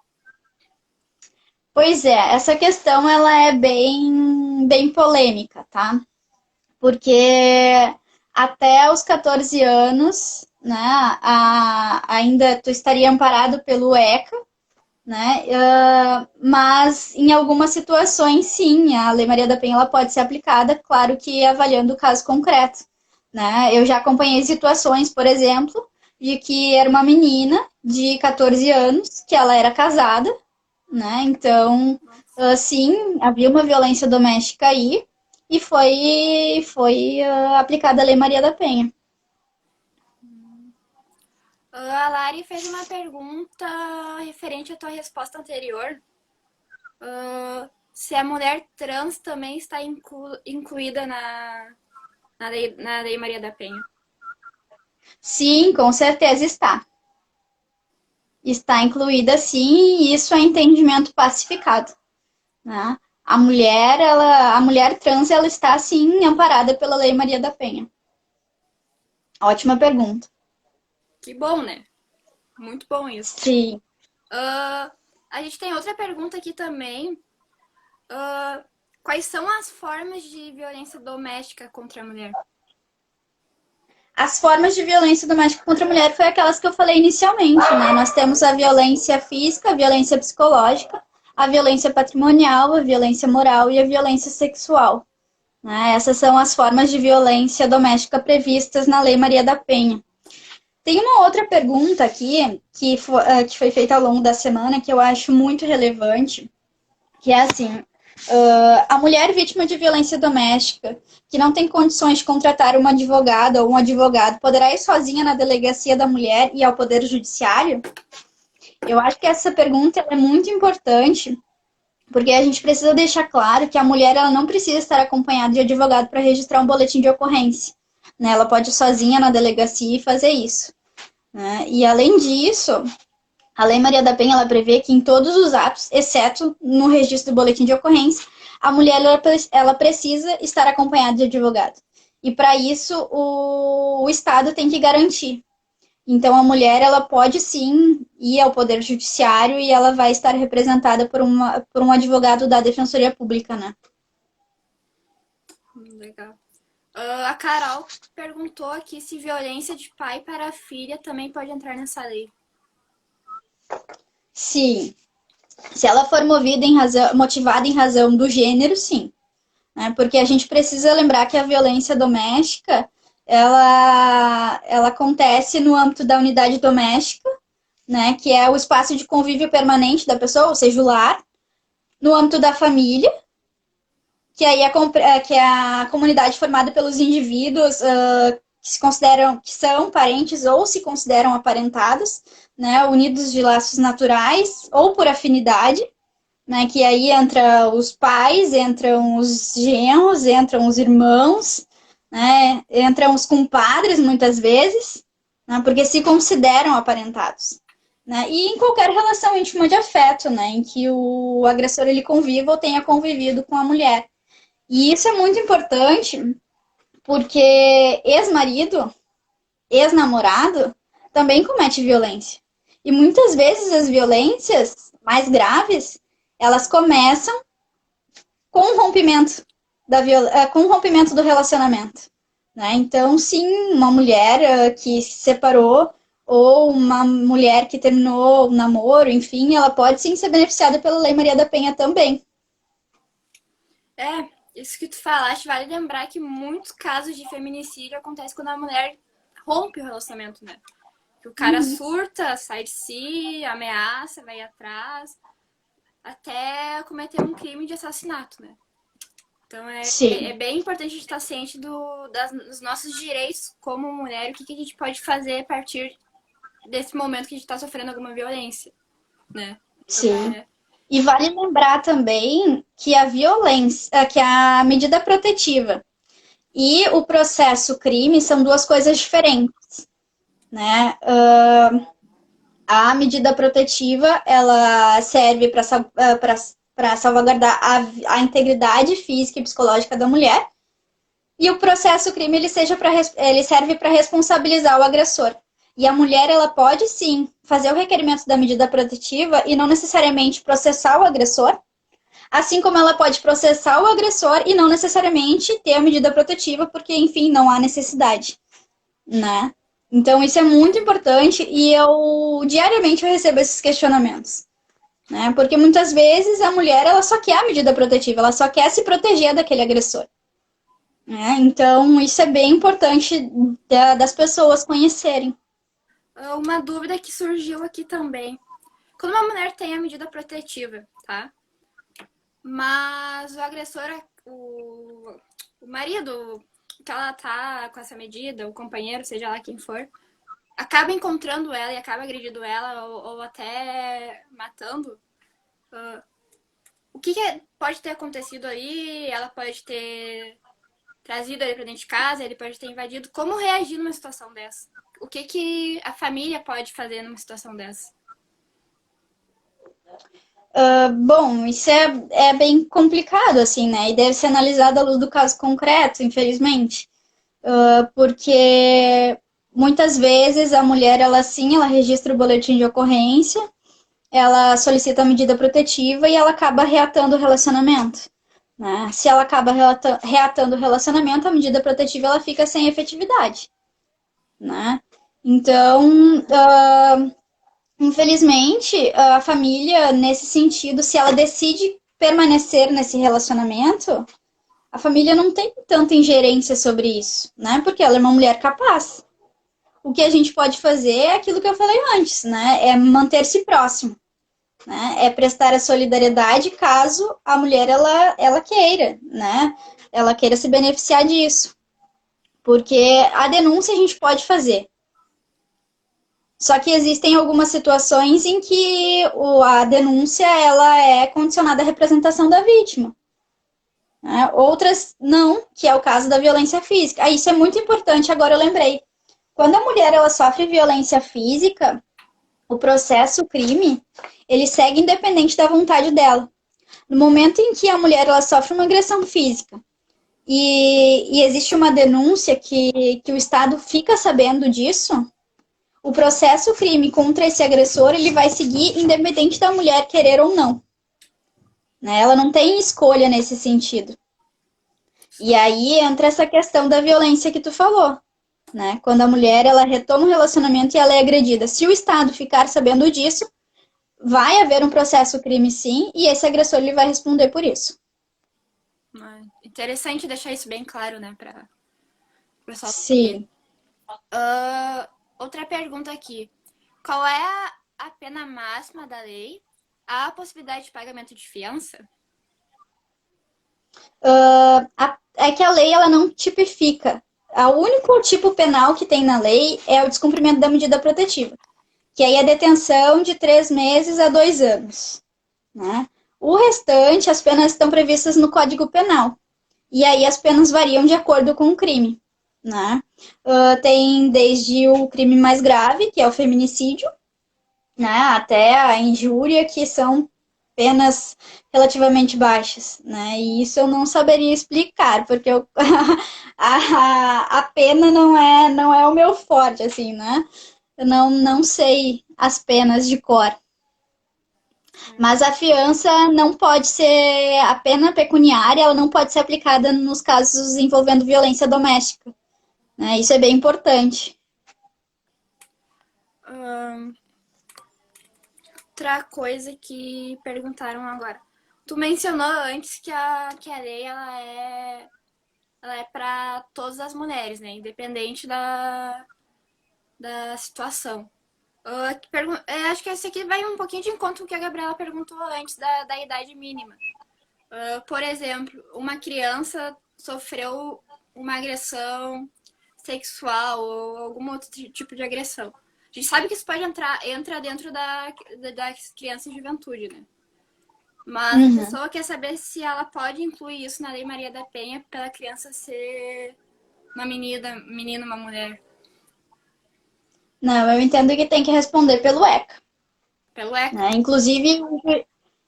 Pois é, essa questão ela é bem polêmica, tá? Porque até os 14 anos, né, ainda tu estaria amparado pelo ECA, né? Mas em algumas situações, sim, a Lei Maria da Penha ela pode ser aplicada, claro que avaliando o caso concreto, né? Eu já acompanhei situações, por exemplo, de que era uma menina de 14 anos, que ela era casada, né? Então, sim, havia uma violência doméstica aí e foi aplicada a Lei Maria da Penha. A Lari fez uma pergunta referente à tua resposta anterior. Se a mulher trans também está incluída na Lei Maria da Penha. Sim, com certeza está. Está incluída sim, e isso é entendimento pacificado, né? A mulher trans, ela está sim amparada pela Lei Maria da Penha. Ótima pergunta. Que bom, né? Muito bom isso. Sim. A gente tem outra pergunta aqui também. Quais são as formas de violência doméstica contra a mulher? As formas de violência doméstica contra a mulher foi aquelas que eu falei inicialmente, né? Nós temos a violência física, a violência psicológica, a violência patrimonial, a violência moral e a violência sexual. Né? Essas são as formas de violência doméstica previstas na Lei Maria da Penha. Tem uma outra pergunta aqui que foi feita ao longo da semana que eu acho muito relevante, que é assim: a mulher vítima de violência doméstica que não tem condições de contratar uma advogada ou um advogado poderá ir sozinha na delegacia da mulher e ao Poder Judiciário? Eu acho que essa pergunta é muito importante, porque a gente precisa deixar claro que a mulher ela não precisa estar acompanhada de advogado para registrar um boletim de ocorrência. Né? Ela pode ir sozinha na delegacia e fazer isso. Né? E além disso, a Lei Maria da Penha ela prevê que em todos os atos, exceto no registro do boletim de ocorrência, a mulher ela precisa estar acompanhada de advogado. E para isso o Estado tem que garantir. Então a mulher ela pode sim ir ao Poder Judiciário e ela vai estar representada por um advogado da Defensoria Pública, né? Legal. A Carol perguntou aqui se violência de pai para a filha também pode entrar nessa lei. Sim. Se ela for motivada em razão do gênero, sim. Né? Porque a gente precisa lembrar que a violência doméstica ela acontece no âmbito da unidade doméstica, né? Que é o espaço de convívio permanente da pessoa, ou seja, o lar, no âmbito da família, que aí que é a comunidade formada pelos indivíduos que se consideram que são parentes ou se consideram aparentados, né, unidos de laços naturais ou por afinidade, né, que aí entra os pais, entram os genros, entram os irmãos, né, entram os compadres muitas vezes, né, porque se consideram aparentados. Né, e em qualquer relação íntima de afeto, né, em que o agressor ele conviva ou tenha convivido com a mulher. E isso é muito importante porque ex-marido, ex-namorado também comete violência. E muitas vezes as violências mais graves, elas começam com o rompimento com o rompimento do relacionamento. Né? Então, sim, uma mulher que se separou ou uma mulher que terminou o namoro, enfim, ela pode sim ser beneficiada pela Lei Maria da Penha também. Isso que tu falaste, vale lembrar que muitos casos de feminicídio acontecem quando a mulher rompe o relacionamento, né? Que o cara surta, sai de si, ameaça, vai atrás, até cometer um crime de assassinato, né? Então é Sim, bem importante a gente estar ciente dos nossos direitos como mulher, o que a gente pode fazer a partir desse momento que a gente está sofrendo alguma violência, né? sim. É, E vale lembrar também que a violência, que a medida protetiva e o processo crime são duas coisas diferentes, né? A medida protetiva, ela serve para salvaguardar a integridade física e psicológica da mulher, e o processo crime ele serve para responsabilizar o agressor. E a mulher ela pode sim fazer o requerimento da medida protetiva e não necessariamente processar o agressor, assim como ela pode processar o agressor e não necessariamente ter a medida protetiva, porque enfim não há necessidade, né? Então isso é muito importante e eu diariamente eu recebo esses questionamentos, né? Porque muitas vezes a mulher ela só quer a medida protetiva, ela só quer se proteger daquele agressor, né? Então isso é bem importante das pessoas conhecerem. uma dúvida que surgiu aqui também. Quando uma mulher tem a medida protetiva, tá? Mas o agressor, o marido que ela tá com essa medida, o companheiro, seja lá quem for, acaba encontrando ela e acaba agredindo ela ou até matando. O que pode ter acontecido ali? Ela pode ter trazido ele pra dentro de casa, ele pode ter invadido. Como reagir numa situação dessa? O que a família pode fazer numa situação dessa? Bom, isso é bem complicado, assim, né? E deve ser analisado à luz do caso concreto, infelizmente. Porque muitas vezes a mulher, ela sim, ela registra o boletim de ocorrência, ela solicita a medida protetiva e ela acaba reatando o relacionamento. Né? Se ela acaba reatando o relacionamento, a medida protetiva ela fica sem efetividade. Né? Então, infelizmente, a família, nesse sentido, se ela decide permanecer nesse relacionamento, a família não tem tanta ingerência sobre isso, né? Porque ela é uma mulher capaz. O que a gente pode fazer é aquilo que eu falei antes, né? É manter-se próximo, né? É prestar a solidariedade caso a mulher ela queira, né? Ela queira se beneficiar disso. Porque a denúncia a gente pode fazer. Só que existem algumas situações em que a denúncia ela é condicionada à representação da vítima. Né? Outras não, que é o caso da violência física. Isso é muito importante, agora eu lembrei. Quando a mulher ela sofre violência física, o processo, o crime, ele segue independente da vontade dela. No momento em que a mulher ela sofre uma agressão física e existe uma denúncia que o Estado fica sabendo disso, o processo crime contra esse agressor ele vai seguir independente da mulher querer ou não. Né? Ela não tem escolha nesse sentido. E aí entra essa questão da violência que tu falou. Né? Quando a mulher ela retoma um relacionamento e ela é agredida. Se o Estado ficar sabendo disso, vai haver um processo crime sim, e esse agressor ele vai responder por isso. Interessante deixar isso bem claro, né, para o pessoal saber. Sim. Outra pergunta aqui. Qual é a pena máxima da lei? Há a possibilidade de pagamento de fiança? É que a lei ela não tipifica. O único tipo penal que tem na lei é o descumprimento da medida protetiva, que aí é detenção de 3 meses a 2 anos. Né? O restante, as penas estão previstas no Código Penal. E aí as penas variam de acordo com o crime. Né? Tem desde o crime mais grave, que é o feminicídio, né, até a injúria, que são penas relativamente baixas, né? E isso eu não saberia explicar, porque a pena não é o meu forte, assim, né? Eu não sei as penas de cor. Mas a fiança não pode ser, a pena pecuniária, ela não pode ser aplicada nos casos envolvendo violência doméstica. Né? Isso é bem importante. Outra coisa que perguntaram agora. Tu mencionou antes que a lei ela é para todas as mulheres, né? Independente da situação. Acho que esse aqui vai um pouquinho de encontro com o que a Gabriela perguntou antes da idade mínima. Por exemplo, uma criança sofreu uma agressão sexual ou algum outro tipo de agressão. A gente sabe que isso pode entra dentro da criança e juventude, né? Mas a Uhum. pessoa quer saber se ela pode incluir isso na Lei Maria da Penha pela criança ser uma menina, uma mulher. Não, eu entendo que tem que responder pelo ECA, Pelo ECA. né?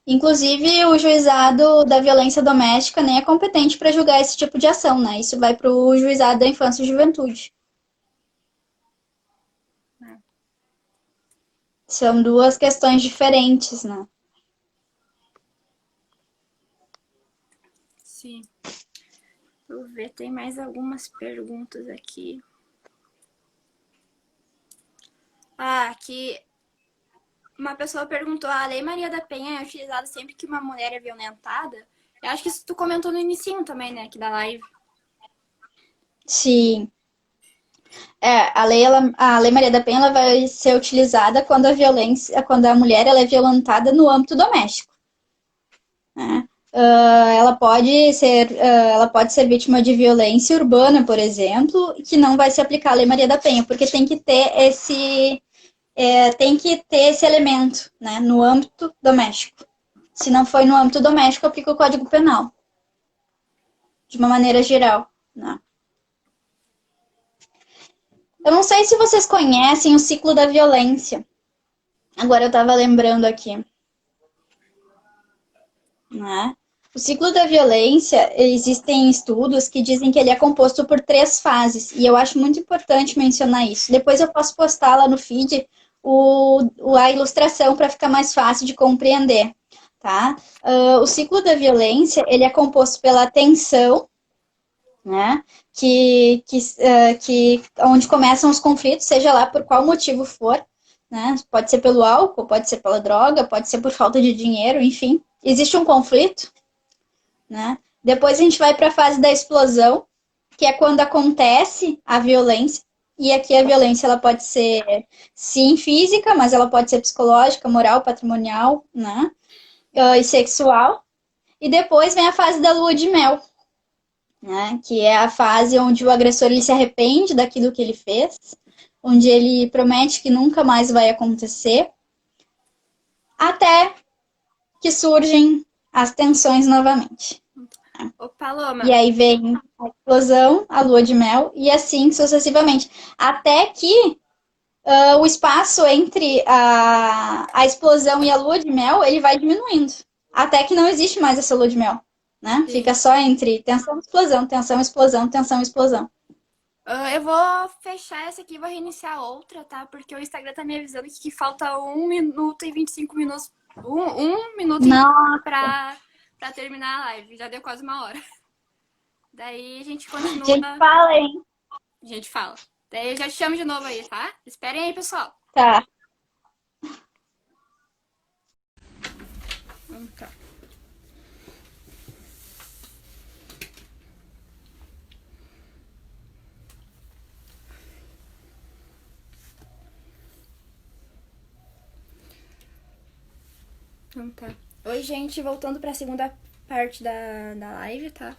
Inclusive, o juizado da violência doméstica nem é competente para julgar esse tipo de ação, né? Isso vai para o juizado da infância e juventude. São duas questões diferentes, né? Sim. Deixa eu ver, tem mais algumas perguntas aqui. Aqui uma pessoa perguntou: a Lei Maria da Penha é utilizada sempre que uma mulher é violentada? Eu acho que isso tu comentou no inicinho também, né? Aqui da live. Sim. A lei Maria da Penha ela vai ser utilizada quando a violência, quando a mulher ela é violentada no âmbito doméstico, né? Ela pode ser vítima de violência urbana, por exemplo, que não vai se aplicar a Lei Maria da Penha, porque tem que ter esse elemento, né, no âmbito doméstico. Se não foi no âmbito doméstico, aplica o Código Penal, de uma maneira geral, né? Eu não sei se vocês conhecem o ciclo da violência. Agora eu estava lembrando aqui, né? O ciclo da violência, existem estudos que dizem que ele é composto por 3 fases, e eu acho muito importante mencionar isso. Depois eu posso postar lá no feed a ilustração para ficar mais fácil de compreender, tá? O ciclo da violência, ele é composto pela tensão, né? Onde começam os conflitos, seja lá por qual motivo for, né? Pode ser pelo álcool, pode ser pela droga, pode ser por falta de dinheiro, enfim. Existe um conflito, né? Depois a gente vai para a fase da explosão, que é quando acontece a violência. E aqui a violência ela pode ser, sim, física, mas ela pode ser psicológica, moral, patrimonial, né? E sexual. E depois vem a fase da lua de mel, né? Que é a fase onde o agressor ele se arrepende daquilo que ele fez, onde ele promete que nunca mais vai acontecer, até que surgem as tensões novamente. Ô, E Paloma, aí vem a explosão, a lua de mel, e assim sucessivamente. Até que o espaço entre a explosão e a lua de mel, ele vai diminuindo. Até que não existe mais essa lua de mel. Né? sim. Fica só entre tensão, explosão, tensão, explosão, tensão, explosão. Eu vou fechar essa aqui e vou reiniciar outra, tá? Porque o Instagram tá me avisando que falta 1 minuto e 25 minutos. Um minuto e Não, pra terminar a live. Já deu quase 1 hora. Daí a gente a continua. gente fala, hein? A gente fala. Daí eu já te chamo de novo aí, tá? Esperem aí, pessoal. Tá. Tá. Então tá. Oi, gente, voltando pra segunda parte da live, tá?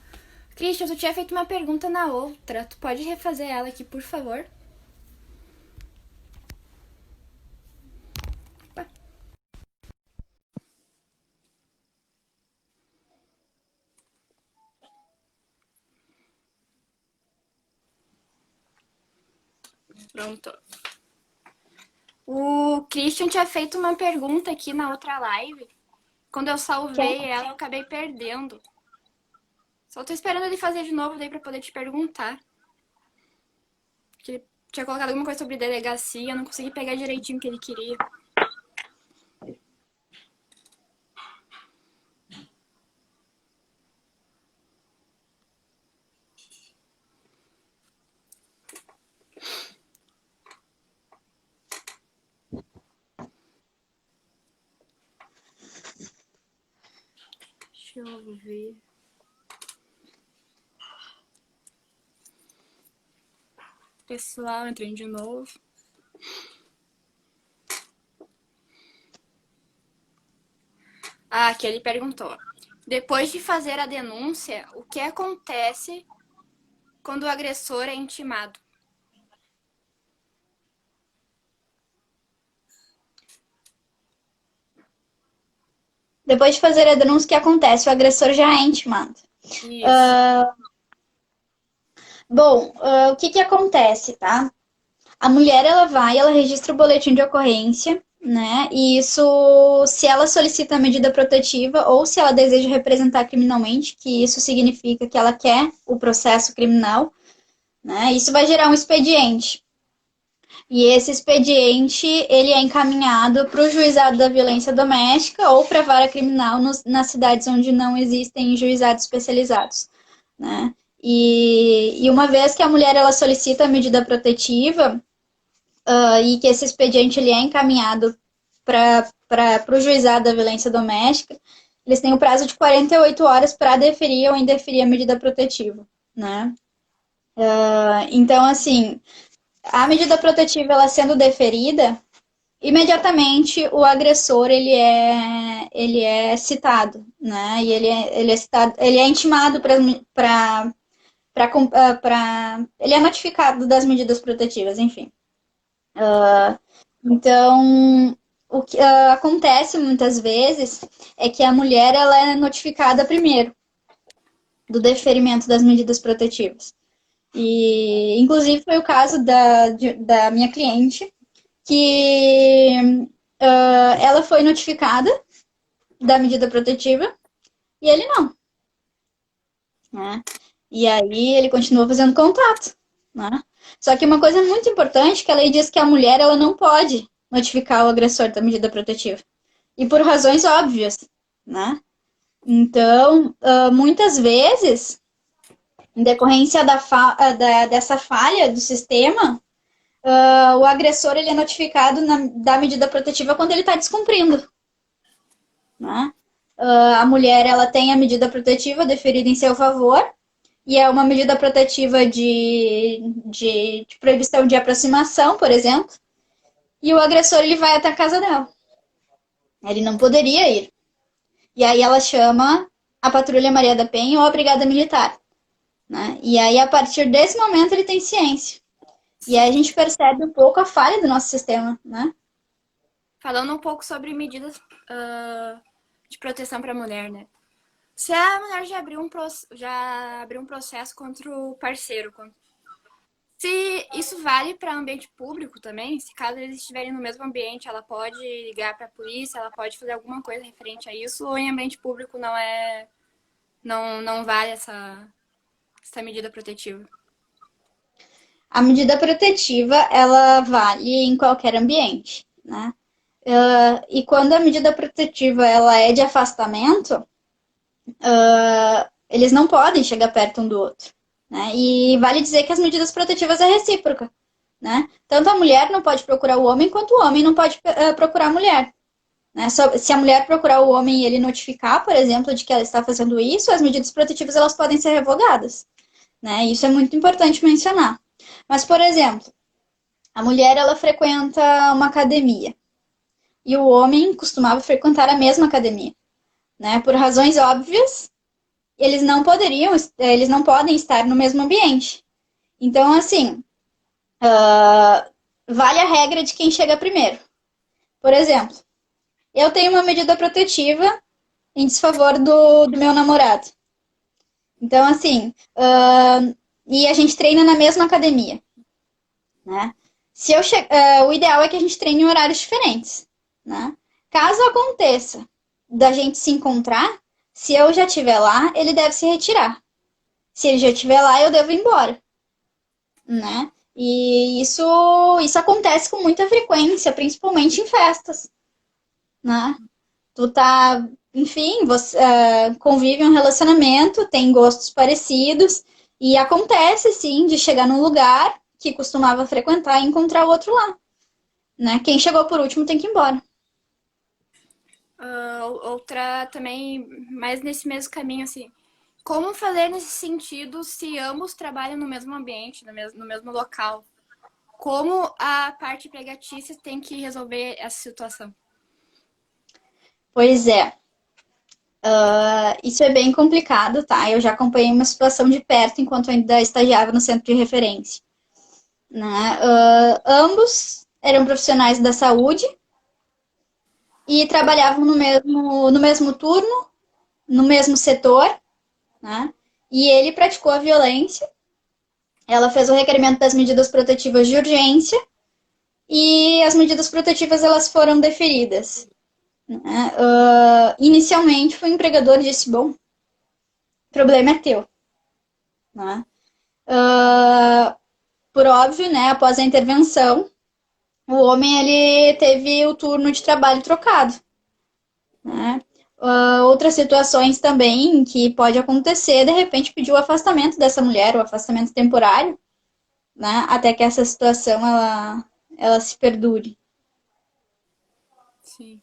Christian, tu tinha feito uma pergunta na outra. Tu pode refazer ela aqui, por favor? Opa. Pronto. O Christian tinha feito uma pergunta aqui na outra live. Quando eu salvei ela, eu acabei perdendo. Só tô esperando ele fazer de novo daí pra poder te perguntar. Porque ele tinha colocado alguma coisa sobre delegacia, eu não consegui pegar direitinho o que ele queria. Deixa eu ver. Pessoal, entrei de novo. Aqui ele perguntou. Depois de fazer a denúncia, o que acontece quando o agressor é intimado? Depois de fazer a denúncia, o que acontece? O agressor já é intimado. Isso. Uh, bom, o que acontece, tá? A mulher, ela vai, ela registra o boletim de ocorrência, né? E isso, se ela solicita a medida protetiva ou se ela deseja representar criminalmente, que isso significa que ela quer o processo criminal, né? Isso vai gerar um expediente. E esse expediente, ele é encaminhado para o juizado da violência doméstica ou para a vara criminal nas cidades onde não existem juizados especializados, né? E uma vez que a mulher ela solicita a medida protetiva, e que esse expediente ele é encaminhado para o juizado da violência doméstica, eles têm o prazo de 48 horas para deferir ou indeferir a medida protetiva, né? Então, assim, a medida protetiva ela sendo deferida, imediatamente o agressor ele é citado, né? E ele é citado, ele é intimado para ele é notificado das medidas protetivas, enfim. Então, o que acontece muitas vezes é que a mulher ela é notificada primeiro do deferimento das medidas protetivas. E, inclusive, foi o caso da minha cliente, que ela foi notificada da medida protetiva e ele não, né? E aí ele continuou fazendo contato, né? Só que uma coisa muito importante é que a lei diz que a mulher ela não pode notificar o agressor da medida protetiva. E por razões óbvias, né? Então, muitas vezes, em decorrência dessa falha do sistema, o agressor ele é notificado da medida protetiva quando ele está descumprindo, né? A mulher ela tem a medida protetiva deferida em seu favor e é uma medida protetiva de proibição de aproximação, por exemplo, e o agressor ele vai até a casa dela. Ele não poderia ir. E aí ela chama a Patrulha Maria da Penha ou a Brigada Militar, né? E aí, a partir desse momento, ele tem ciência. E aí a gente percebe um pouco a falha do nosso sistema, né? Falando um pouco sobre medidas de proteção para a mulher, né? Se a mulher já abriu um processo contra o parceiro, se isso vale para ambiente público também, se caso eles estiverem no mesmo ambiente, ela pode ligar para a polícia, ela pode fazer alguma coisa referente a isso, ou em ambiente público não vale essa medida protetiva? A medida protetiva, ela vale em qualquer ambiente, né? E quando a medida protetiva ela é de afastamento, eles não podem chegar perto um do outro, né? E vale dizer que as medidas protetivas é recíproca, né? Tanto a mulher não pode procurar o homem, quanto o homem não pode procurar a mulher. Né? Se a mulher procurar o homem e ele notificar, por exemplo, de que ela está fazendo isso, as medidas protetivas elas podem ser revogadas. Né? Isso é muito importante mencionar. Mas, por exemplo, a mulher ela frequenta uma academia e o homem costumava frequentar a mesma academia. Né? Por razões óbvias, eles não podem estar no mesmo ambiente. Então, assim, vale a regra de quem chega primeiro. Por exemplo, eu tenho uma medida protetiva em desfavor do meu namorado. Então, assim, e a gente treina na mesma academia, né? O ideal é que a gente treine em horários diferentes, né? Caso aconteça da gente se encontrar, se eu já estiver lá, ele deve se retirar. Se ele já estiver lá, eu devo ir embora, né? E isso acontece com muita frequência, principalmente em festas, né? Tu tá, enfim, você convive um relacionamento, tem gostos parecidos, e acontece, sim, de chegar num lugar que costumava frequentar e encontrar o outro lá, né? Quem chegou por último tem que ir embora. Outra também, mais nesse mesmo caminho, assim. Como fazer nesse sentido se ambos trabalham no mesmo ambiente, no mesmo local? Como a parte empregatícia tem que resolver essa situação? Pois é. Isso é bem complicado, tá? Eu já acompanhei uma situação de perto enquanto ainda estagiava no centro de referência, né? Ambos eram profissionais da saúde e trabalhavam no mesmo turno, no mesmo setor, né? E ele praticou a violência, ela fez o requerimento das medidas protetivas de urgência e as medidas protetivas elas foram deferidas. Né? Inicialmente, o empregador disse, bom, o problema é teu. Né? Por óbvio, né, após a intervenção, o homem ele teve o turno de trabalho trocado. Né? Outras situações também que pode acontecer, de repente pedir o afastamento dessa mulher, o afastamento temporário, né, até que essa situação ela se perdure. Sim.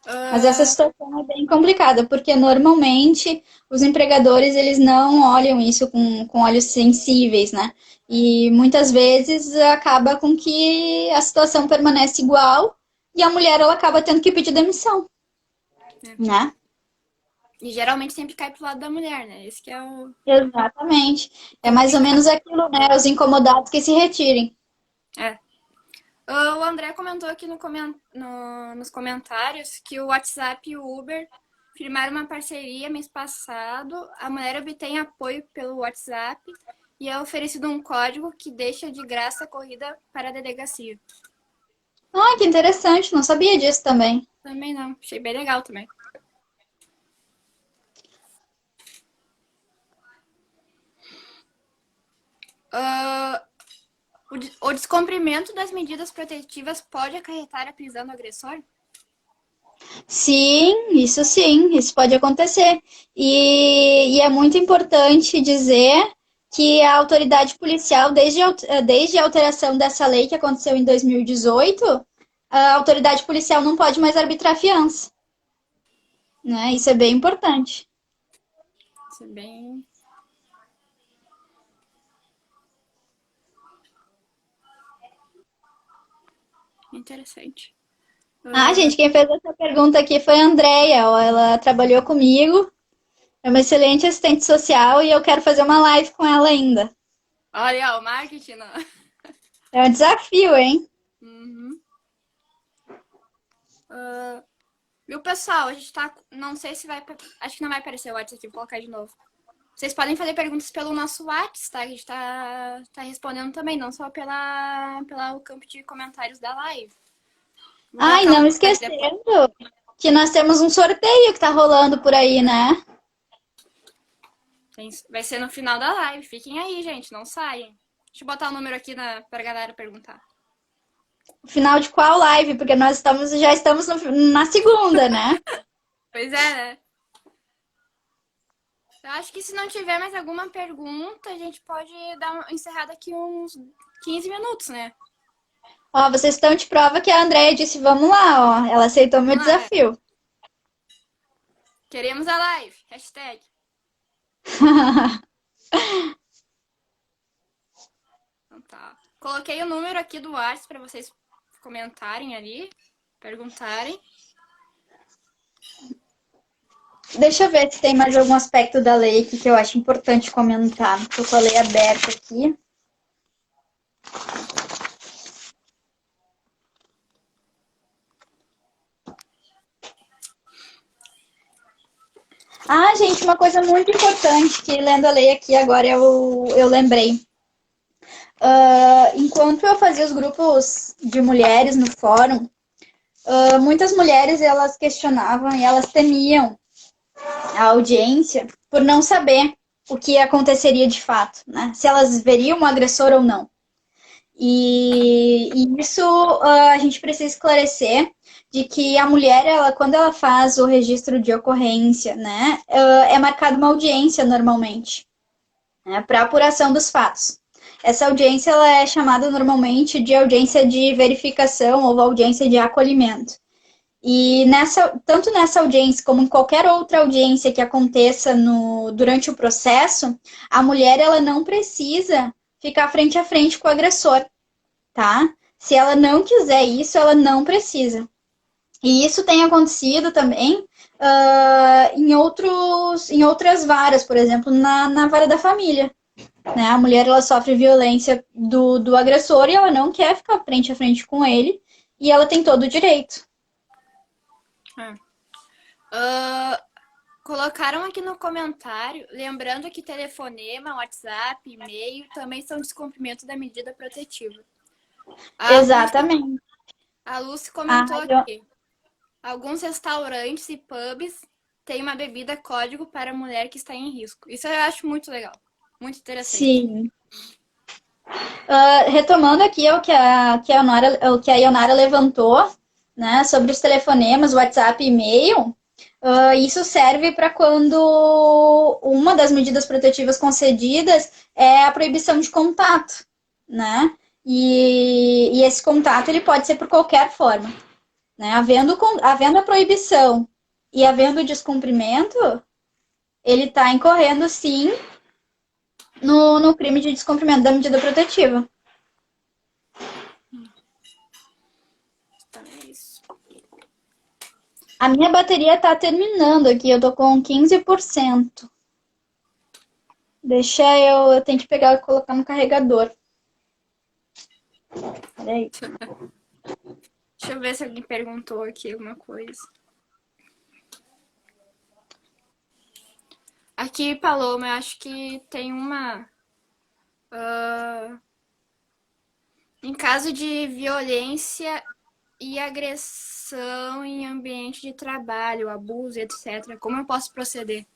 Mas essa situação é bem complicada, porque normalmente os empregadores eles não olham isso com olhos sensíveis, né? E muitas vezes acaba com que a situação permanece igual e a mulher ela acaba tendo que pedir demissão, né? E geralmente sempre cai pro lado da mulher, né? Esse que é o Exatamente. É mais ou complicado. menos aquilo, né? Os incomodados que se retirem. É. O André comentou aqui nos comentários que o WhatsApp e o Uber firmaram uma parceria mês passado. A mulher obtém apoio pelo WhatsApp e é oferecido um código que deixa de graça a corrida para a delegacia. Ah, que interessante, não sabia disso também. Também não, achei bem legal também. O descumprimento das medidas protetivas pode acarretar a prisão do agressor? Sim, isso pode acontecer. E é muito importante dizer que a autoridade policial, desde a alteração dessa lei que aconteceu em 2018, a autoridade policial não pode mais arbitrar fiança. Né? Isso é bem importante. Isso é bem interessante. Ah, gente, quem fez essa pergunta aqui foi a Andrea, ó, ela trabalhou comigo, é uma excelente assistente social e eu quero fazer uma live com ela ainda. Olha, o marketing. Não. É um desafio, hein? Uhum. Viu, pessoal? A gente tá. Não sei se vai. Acho que não vai aparecer o WhatsApp aqui, vou colocar de novo. Vocês podem fazer perguntas pelo nosso WhatsApp, tá? A gente tá respondendo também, não só pela campo de comentários da live. Vou Ai, colocar o não número aqui depois. esquecendo que nós temos um sorteio que tá rolando por aí, né? Vai ser no final da live. Fiquem aí, gente. Não saem. Deixa eu botar o número aqui pra galera perguntar. Final de qual live? Porque nós já estamos na segunda, né? Pois é, né? Eu acho que se não tiver mais alguma pergunta, a gente pode dar uma encerrada aqui uns 15 minutos, né? Ó, vocês estão de prova que a Andrea disse, vamos lá, ó. Ela aceitou meu Vamos lá. desafio. Queremos a live. Hashtag. Então tá. Coloquei o número aqui do WhatsApp para vocês comentarem ali, perguntarem. Deixa eu ver se tem mais algum aspecto da lei aqui que eu acho importante comentar. Tô com a lei aberta aqui. Ah, gente, uma coisa muito importante que lendo a lei aqui agora eu lembrei. Enquanto eu fazia os grupos de mulheres no fórum, muitas mulheres elas questionavam e elas temiam a audiência por não saber o que aconteceria de fato, né? Se elas veriam um agressor ou não. E isso a gente precisa esclarecer de que a mulher, ela, quando ela faz o registro de ocorrência, né, é marcada uma audiência normalmente, né, para apuração dos fatos. Essa audiência ela é chamada normalmente de audiência de verificação ou audiência de acolhimento. E tanto nessa audiência como em qualquer outra audiência que aconteça durante o processo, a mulher ela não precisa ficar frente a frente com o agressor, tá? Se ela não quiser isso, ela não precisa. E isso tem acontecido também em outras varas, por exemplo, na vara da família. Né? A mulher ela sofre violência do agressor e ela não quer ficar frente a frente com ele e ela tem todo o direito. Colocaram aqui no comentário, lembrando que telefonema, WhatsApp, e-mail também são descumprimento da medida protetiva. Exatamente. A Lucy comentou Ah, aqui. Alguns restaurantes e pubs têm uma bebida código para mulher que está em risco. Isso eu acho muito legal. Muito interessante. Sim. Retomando aqui o que a Ionara levantou, né, sobre os telefonemas, WhatsApp e e-mail, isso serve para quando uma das medidas protetivas concedidas é a proibição de contato, né? E esse contato ele pode ser por qualquer forma, né? Havendo a proibição e havendo o descumprimento, ele está incorrendo, sim, no crime de descumprimento da medida protetiva. Então é isso. A minha bateria tá terminando aqui, eu tô com 15%. Eu tenho que pegar e colocar no carregador. Peraí. Deixa eu ver se alguém perguntou aqui alguma coisa. Aqui, Paloma, eu acho que tem uma. Em caso de violência e agressão em ambiente de trabalho, abuso, etc., como eu posso proceder?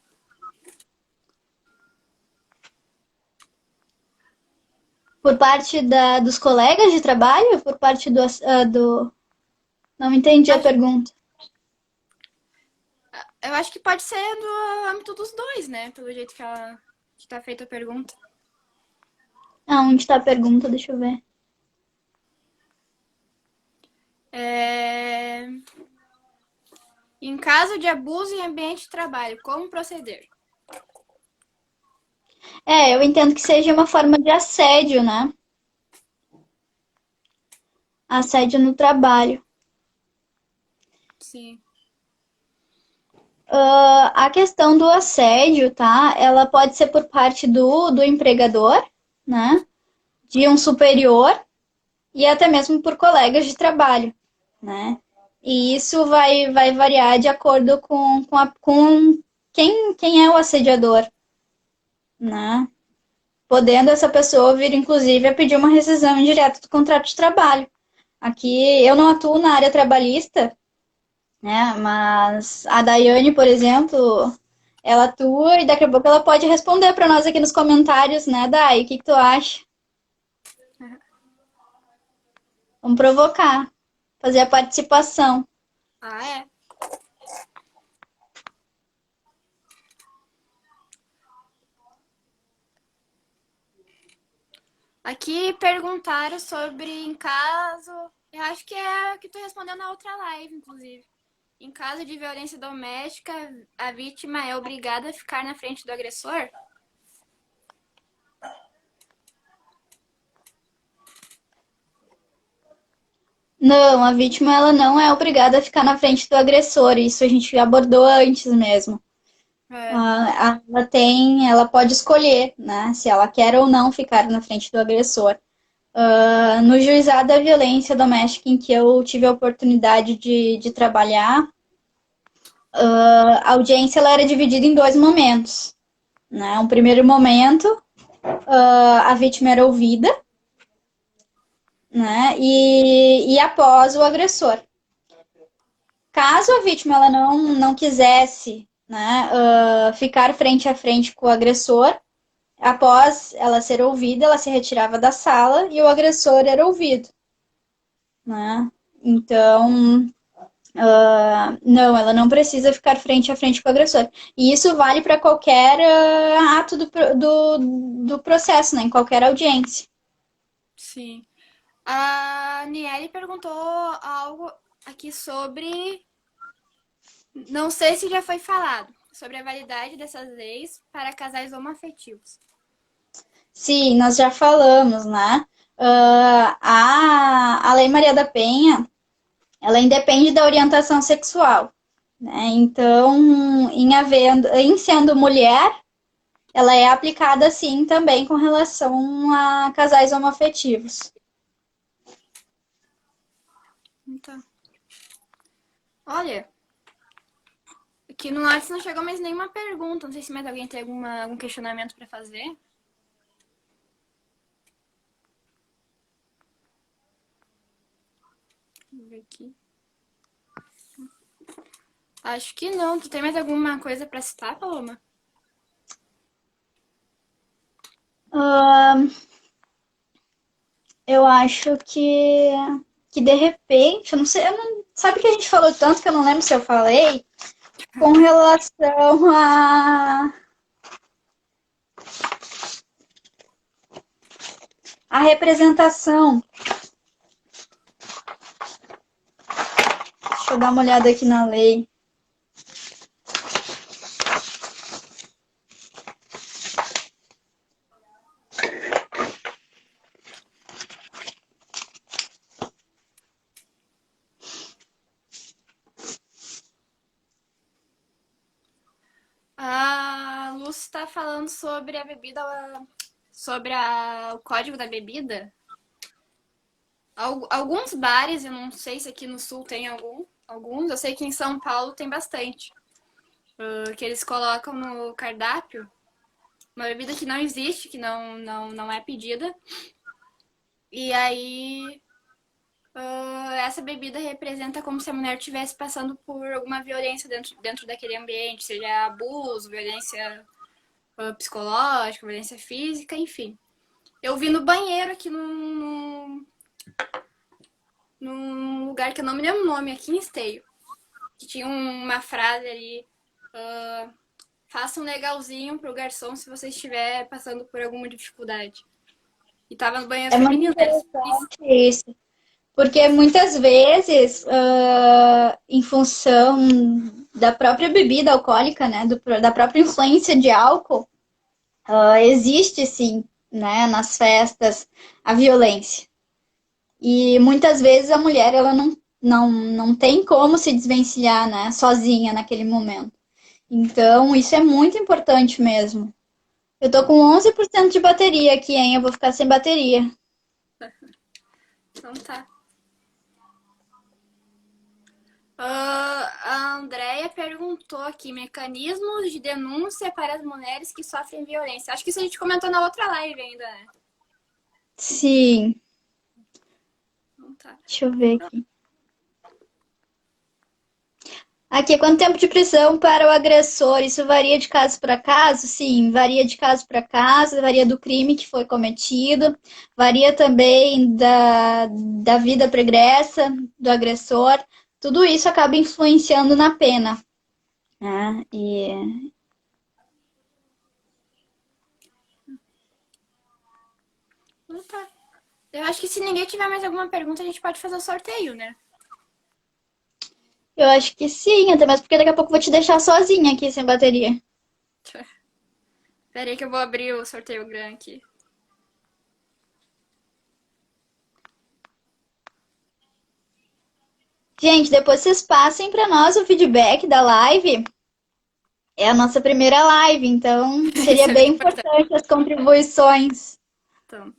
Por parte dos colegas de trabalho? Por parte do... Não entendi a pergunta. Eu acho que pode ser no âmbito dos dois, né? Pelo jeito que tá feita a pergunta. Onde tá a pergunta? Deixa eu ver. Em caso de abuso em ambiente de trabalho, como proceder? Eu entendo que seja uma forma de assédio, né? Assédio no trabalho. Sim. A questão do assédio, tá? Ela pode ser por parte do empregador, né? De um superior e até mesmo por colegas de trabalho, né? E isso vai variar de acordo com quem é o assediador, né? Podendo essa pessoa vir, inclusive, a pedir uma rescisão indireta do contrato de trabalho. Aqui eu não atuo na área trabalhista, né? Mas a Daiane, por exemplo, ela atua e daqui a pouco ela pode responder para nós aqui nos comentários, né, Dai? O que tu acha? Vamos provocar, fazer a participação. Ah, é? Aqui perguntaram sobre em caso. Eu acho que é o que tu respondeu na outra live, inclusive. Em caso de violência doméstica, a vítima é obrigada a ficar na frente do agressor? Não, a vítima ela não é obrigada a ficar na frente do agressor. Isso a gente abordou antes mesmo. É. Ela pode escolher, né, se ela quer ou não ficar na frente do agressor. No juizado da violência doméstica em que eu tive a oportunidade de trabalhar, a audiência ela era dividida em dois momentos. Né? Um primeiro momento, a vítima era ouvida, né? E após o agressor. Caso a vítima ela não quisesse, né, ficar frente a frente com o agressor, após ela ser ouvida, ela se retirava da sala e o agressor era ouvido. Né? Então, não, ela não precisa ficar frente a frente com o agressor. E isso vale para qualquer ato do processo, né? Em qualquer audiência. Sim. A Niele perguntou algo aqui sobre. Não sei se já foi falado. Sobre a validade dessas leis para casais homoafetivos. Sim, nós já falamos, né? A Lei Maria da Penha, ela independe da orientação sexual, né? Então, em sendo mulher, ela é aplicada sim também com relação a casais homoafetivos. Então, olha, aqui no Lattes não chegou mais nenhuma pergunta. Não sei se mais alguém tem algum questionamento para fazer. Vamos ver aqui. Acho que não. Tu tem mais alguma coisa para citar, Paloma? Eu acho que de repente, eu não sei, sabe que a gente falou tanto que eu não lembro se eu falei com relação à representação. Deixa eu dar uma olhada aqui na lei. A Lúcia está falando sobre a bebida, sobre o código da bebida. Alguns bares, eu não sei se aqui no sul tem alguns, eu sei que em São Paulo tem bastante, que eles colocam no cardápio uma bebida que não existe, que não é pedida. E aí essa bebida representa como se a mulher estivesse passando por alguma violência dentro daquele ambiente, seja abuso, violência psicológica, violência física, enfim. Eu vi no banheiro aqui num lugar que eu não me lembro o nome, aqui em Esteio, que tinha uma frase ali: faça um legalzinho pro garçom se você estiver passando por alguma dificuldade. E tava no banheiro É muito feminino. interessante isso, porque muitas vezes, em função da própria bebida alcoólica, né, da própria influência de álcool, existe sim, né, nas festas a violência. E muitas vezes a mulher ela não tem como se desvencilhar, né, sozinha naquele momento. Então, isso é muito importante mesmo. Eu tô com 11% de bateria aqui, hein? Eu vou ficar sem bateria. Então tá. A Andrea perguntou aqui: mecanismos de denúncia para as mulheres que sofrem violência. Acho que isso a gente comentou na outra live ainda, né? Sim, Então tá. deixa eu ver aqui. Aqui, quanto tempo de prisão para o agressor? Isso varia de caso para caso? Sim, varia de caso para caso, varia do crime que foi cometido, varia também da vida pregressa do agressor. Tudo isso acaba influenciando na pena, né? Então tá. Eu acho que se ninguém tiver mais alguma pergunta, a gente pode fazer o sorteio, né? Eu acho que sim, até mais porque daqui a pouco eu vou te deixar sozinha aqui sem bateria. Pera aí que eu vou abrir o sorteio grande aqui. Gente, depois vocês passem para nós o feedback da live. É a nossa primeira live, então seria Isso é bem bem importante. importante as contribuições. Então,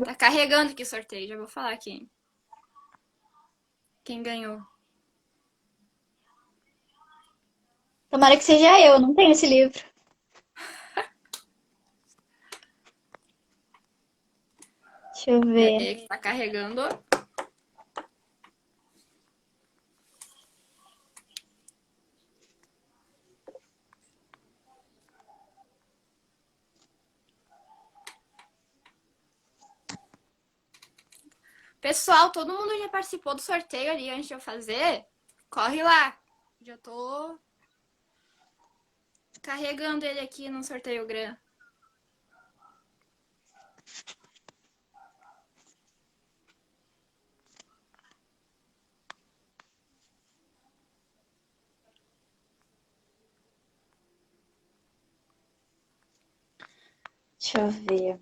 tá carregando aqui o sorteio. Já vou falar quem ganhou. Tomara que seja eu, não tenho esse livro. Deixa eu Pera ver. aí que tá carregando. Pessoal, todo mundo já participou do sorteio ali antes de eu fazer? Corre lá. Já tô carregando ele aqui no sorteio grande. Deixa eu ver.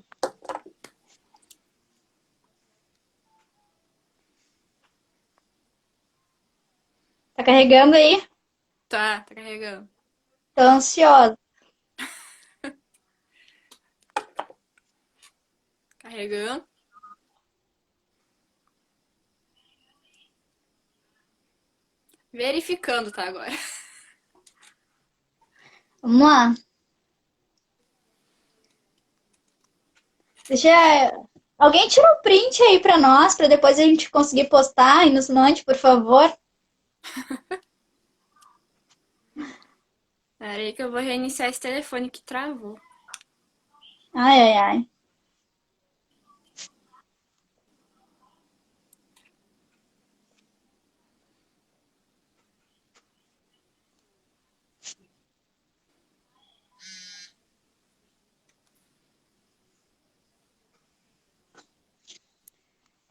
Tá carregando aí? Tá carregando. Tô ansiosa. Carregando. Verificando, tá, agora. Vamos lá. Deixa. Alguém tira um print aí pra nós, pra depois a gente conseguir postar e nos mande, por favor. Pera aí que eu vou reiniciar esse telefone que travou. Ai, ai, ai.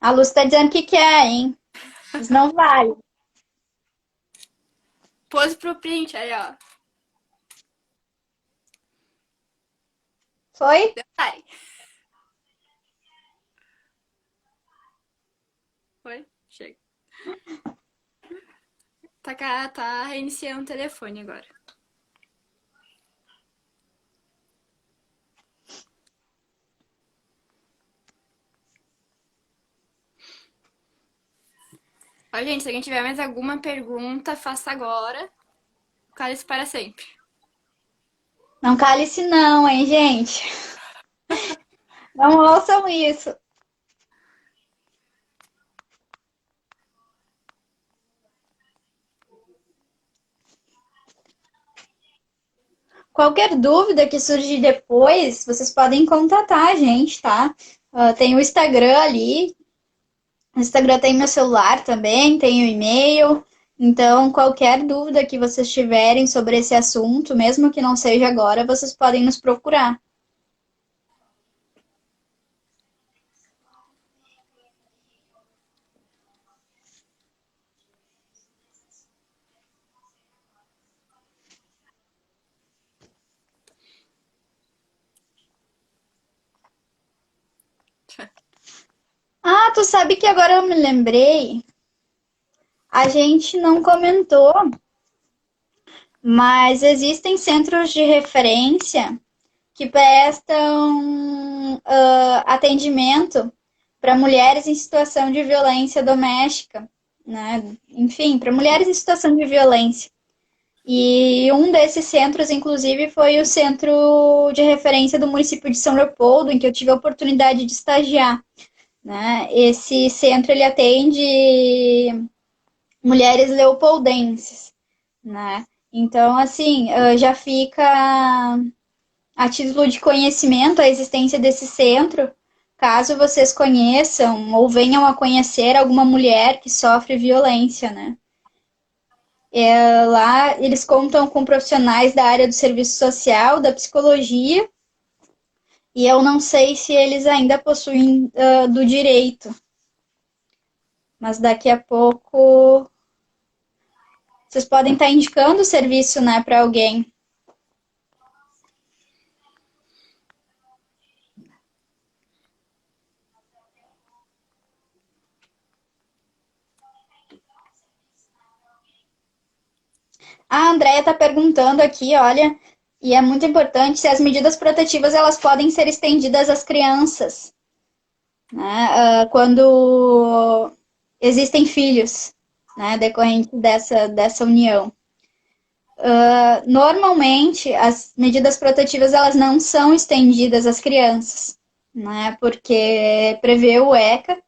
A Luz tá dizendo que quer, hein? Mas não vale. Pose pro print aí, ó. Foi? Ai. Foi? Chega. Tá reiniciando o telefone agora. Ó, gente, se alguém tiver mais alguma pergunta, faça agora. Cale-se para sempre. Não cale-se não, hein, gente? Não ouçam isso. Qualquer dúvida que surgir depois, vocês podem contatar a gente, tá? Tem o Instagram ali. O Instagram tem meu celular também, tem o e-mail. Então, qualquer dúvida que vocês tiverem sobre esse assunto, mesmo que não seja agora, vocês podem nos procurar. Ah, tu sabe que agora eu me lembrei. A gente não comentou, mas existem centros de referência que prestam atendimento para mulheres em situação de violência doméstica, né? Enfim, para mulheres em situação de violência. E um desses centros, inclusive, foi o centro de referência do município de São Leopoldo, em que eu tive a oportunidade de estagiar, né? Esse centro ele atende mulheres leopoldenses, né? Então, assim, já fica a título de conhecimento a existência desse centro, caso vocês conheçam ou venham a conhecer alguma mulher que sofre violência, né? Lá eles contam com profissionais da área do serviço social, da psicologia, e eu não sei se eles ainda possuem do direito, mas daqui a pouco vocês podem estar indicando o serviço, né, para alguém. A Andrea está perguntando aqui, olha, e é muito importante se as medidas protetivas elas podem ser estendidas às crianças, né, quando existem filhos, né, decorrente dessa união. Normalmente, as medidas protetivas elas não são estendidas às crianças, né, porque prevê o ECA,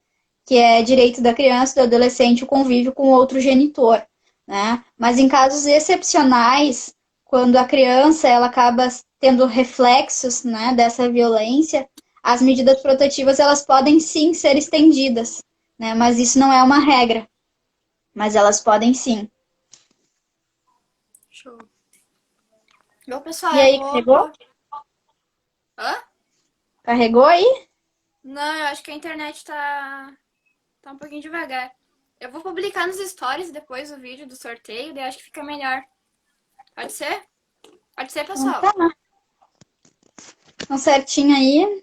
que é direito da criança e do adolescente o convívio com outro genitor, né? Mas em casos excepcionais, quando a criança ela acaba tendo reflexos, né, dessa violência, as medidas protetivas elas podem sim ser estendidas, né? Mas isso não é uma regra, mas elas podem sim. Show. Bom, pessoal, E eu aí, vou. carregou? Hã? Carregou aí? Não, eu acho que a internet tá um pouquinho devagar. Eu vou publicar nos stories depois o vídeo do sorteio, daí acho que fica melhor. Pode ser? Pode ser, Então pessoal. tá. Então certinho aí,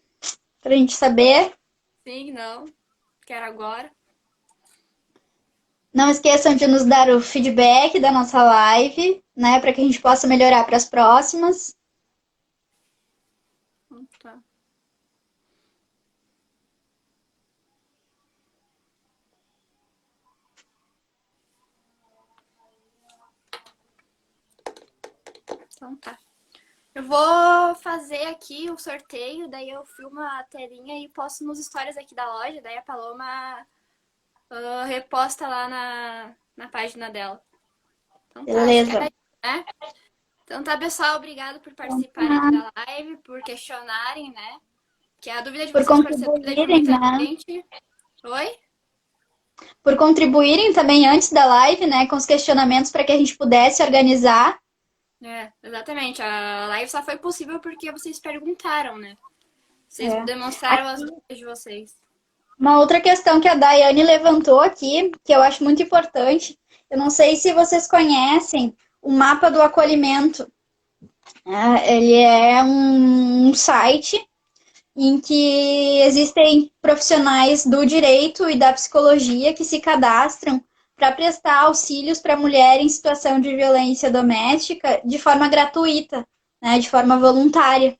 pra gente saber. Sim, não. Quero agora. Não esqueçam de nos dar o feedback da nossa live, né, para que a gente possa melhorar para as próximas. Tá. Então tá. Eu vou fazer aqui o sorteio, daí eu filmo a telinha e posto nos stories aqui da loja, daí a Paloma reposta lá na página dela. Então tá, acho que era Beleza. isso, né? Então tá, pessoal, obrigado por Então, participarem aqui da live, por questionarem, né? Que a dúvida de por vocês pode ser a dúvida de contribuírem, muita né? gente. Oi? Por contribuírem também antes da live, né, com os questionamentos para que a gente pudesse organizar. É, exatamente. A live só foi possível porque vocês perguntaram, né? Vocês É. demonstraram as Aqui, dúvidas de vocês. uma outra questão que a Daiane levantou aqui, que eu acho muito importante, eu não sei se vocês conhecem o mapa do acolhimento. Ele é um site em que existem profissionais do direito e da psicologia que se cadastram para prestar auxílios para mulher em situação de violência doméstica de forma gratuita, né, de forma voluntária.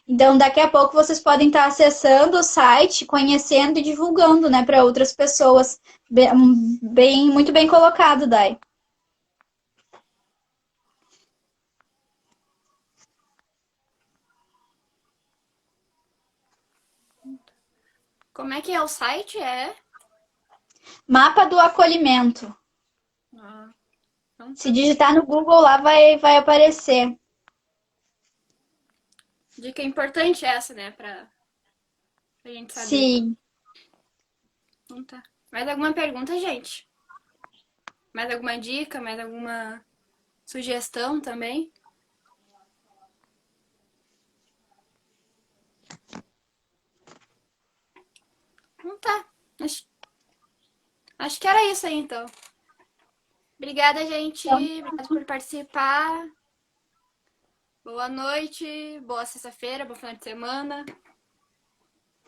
Então, daqui a pouco vocês podem estar acessando o site, conhecendo e divulgando, né, para outras pessoas. Muito bem colocado, Dai. Como é que é o site? É. Mapa do acolhimento. Ah, então Se tá. digitar no Google lá vai aparecer. Dica importante essa, né? Pra gente saber. Sim. Então tá. Mais alguma pergunta, gente? Mais alguma dica? Mais alguma sugestão também? Então tá. Acho que era isso aí, então. Obrigada, gente. Então, Obrigada por participar. Boa noite, boa sexta-feira, bom final de semana.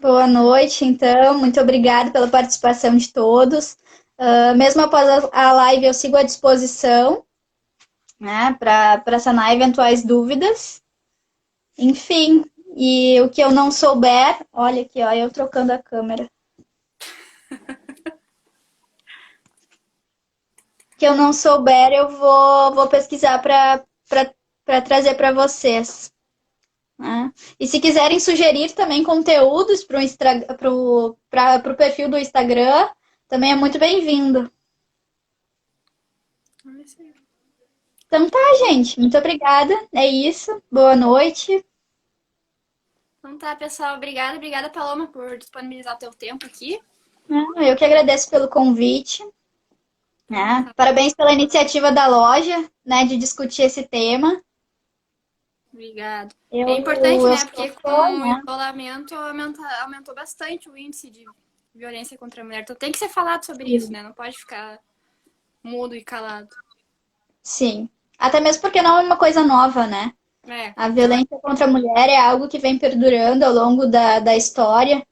boa noite, então. Muito obrigada pela participação de todos. Mesmo após a live, eu sigo à disposição, né, para sanar eventuais dúvidas. Enfim, e o que eu não souber, olha aqui, ó, eu trocando a câmera. O que eu não souber, eu vou pesquisar para trazer para vocês. Né? E se quiserem sugerir também conteúdos para o perfil do Instagram, também é muito bem-vindo. Então tá, gente. Muito obrigada. É isso. Boa noite. Então tá, pessoal. Obrigada. Obrigada, Paloma, por disponibilizar o teu tempo aqui. Eu que agradeço pelo convite. Então Né? tá. Parabéns pela iniciativa da loja, né, de discutir esse tema. Obrigado. É importante, Eu né? sou Porque com fã, o né? isolamento aumentou bastante o índice de violência contra a mulher. Então tem que ser falado sobre isso, né? Não pode ficar mudo e calado. Sim. Até mesmo porque não é uma coisa nova, né? É, A não é. violência contra a mulher é algo que vem perdurando ao longo da história.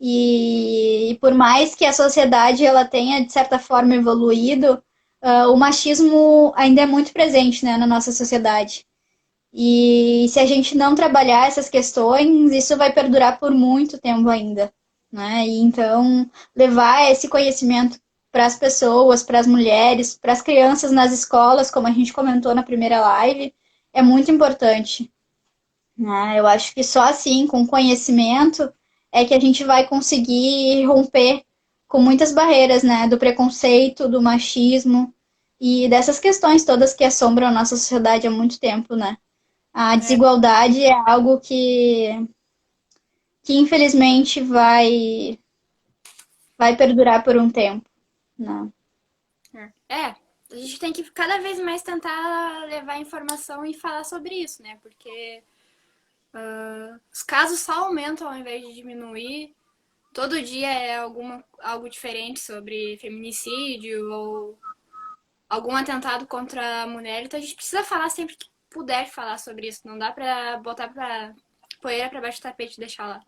E por mais que a sociedade ela tenha, de certa forma, evoluído, o machismo ainda é muito presente, né, na nossa sociedade. E se a gente não trabalhar essas questões, isso vai perdurar por muito tempo ainda, né? E então, levar esse conhecimento para as pessoas, para as mulheres, para as crianças nas escolas, como a gente comentou na primeira live, é muito importante. Né? Eu acho que só assim, com conhecimento, é que a gente vai conseguir romper com muitas barreiras, né? Do preconceito, do machismo e dessas questões todas que assombram a nossa sociedade há muito tempo, né? A É, desigualdade é algo que infelizmente vai perdurar por um tempo. Né? a gente tem que cada vez mais tentar levar informação e falar sobre isso, né? Porque os casos só aumentam ao invés de diminuir. Todo dia é algo diferente sobre feminicídio ou algum atentado contra a mulher. Então a gente precisa falar sempre que puder falar sobre isso. Não dá pra botar pra poeira pra baixo do tapete e deixar lá.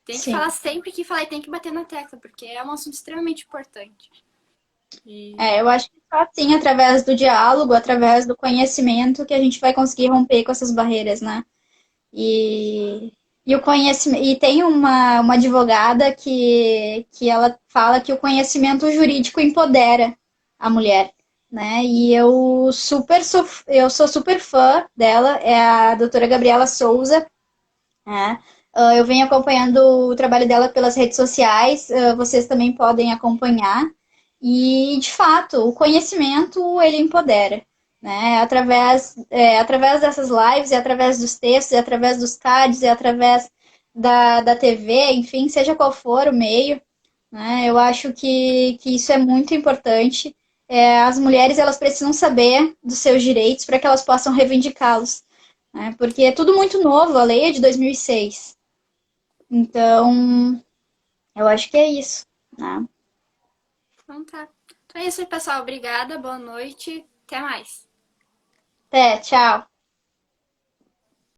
Tem que Sim, falar sempre que falar e tem que bater na tecla, porque é um assunto extremamente importante. E Eu acho que só assim, através do diálogo, através do conhecimento, que a gente vai conseguir romper com essas barreiras, né? E, e o conhecimento, e tem uma advogada que ela fala que o conhecimento jurídico empodera a mulher, né? E eu sou super fã dela, é a doutora Gabriela Souza, né? Eu venho acompanhando o trabalho dela pelas redes sociais, vocês também podem acompanhar. E, de fato, o conhecimento, ele empodera, né? Através dessas lives, e através dos textos, e através dos cards, e através da TV, enfim, seja qual for o meio, né? Eu acho que isso é muito importante. As mulheres, elas precisam saber dos seus direitos para que elas possam reivindicá-los, né? Porque é tudo muito novo, a lei é de 2006. Então, eu acho que é isso, né? então tá. Então é isso, pessoal. Obrigada, boa noite. Até mais. Até, tchau.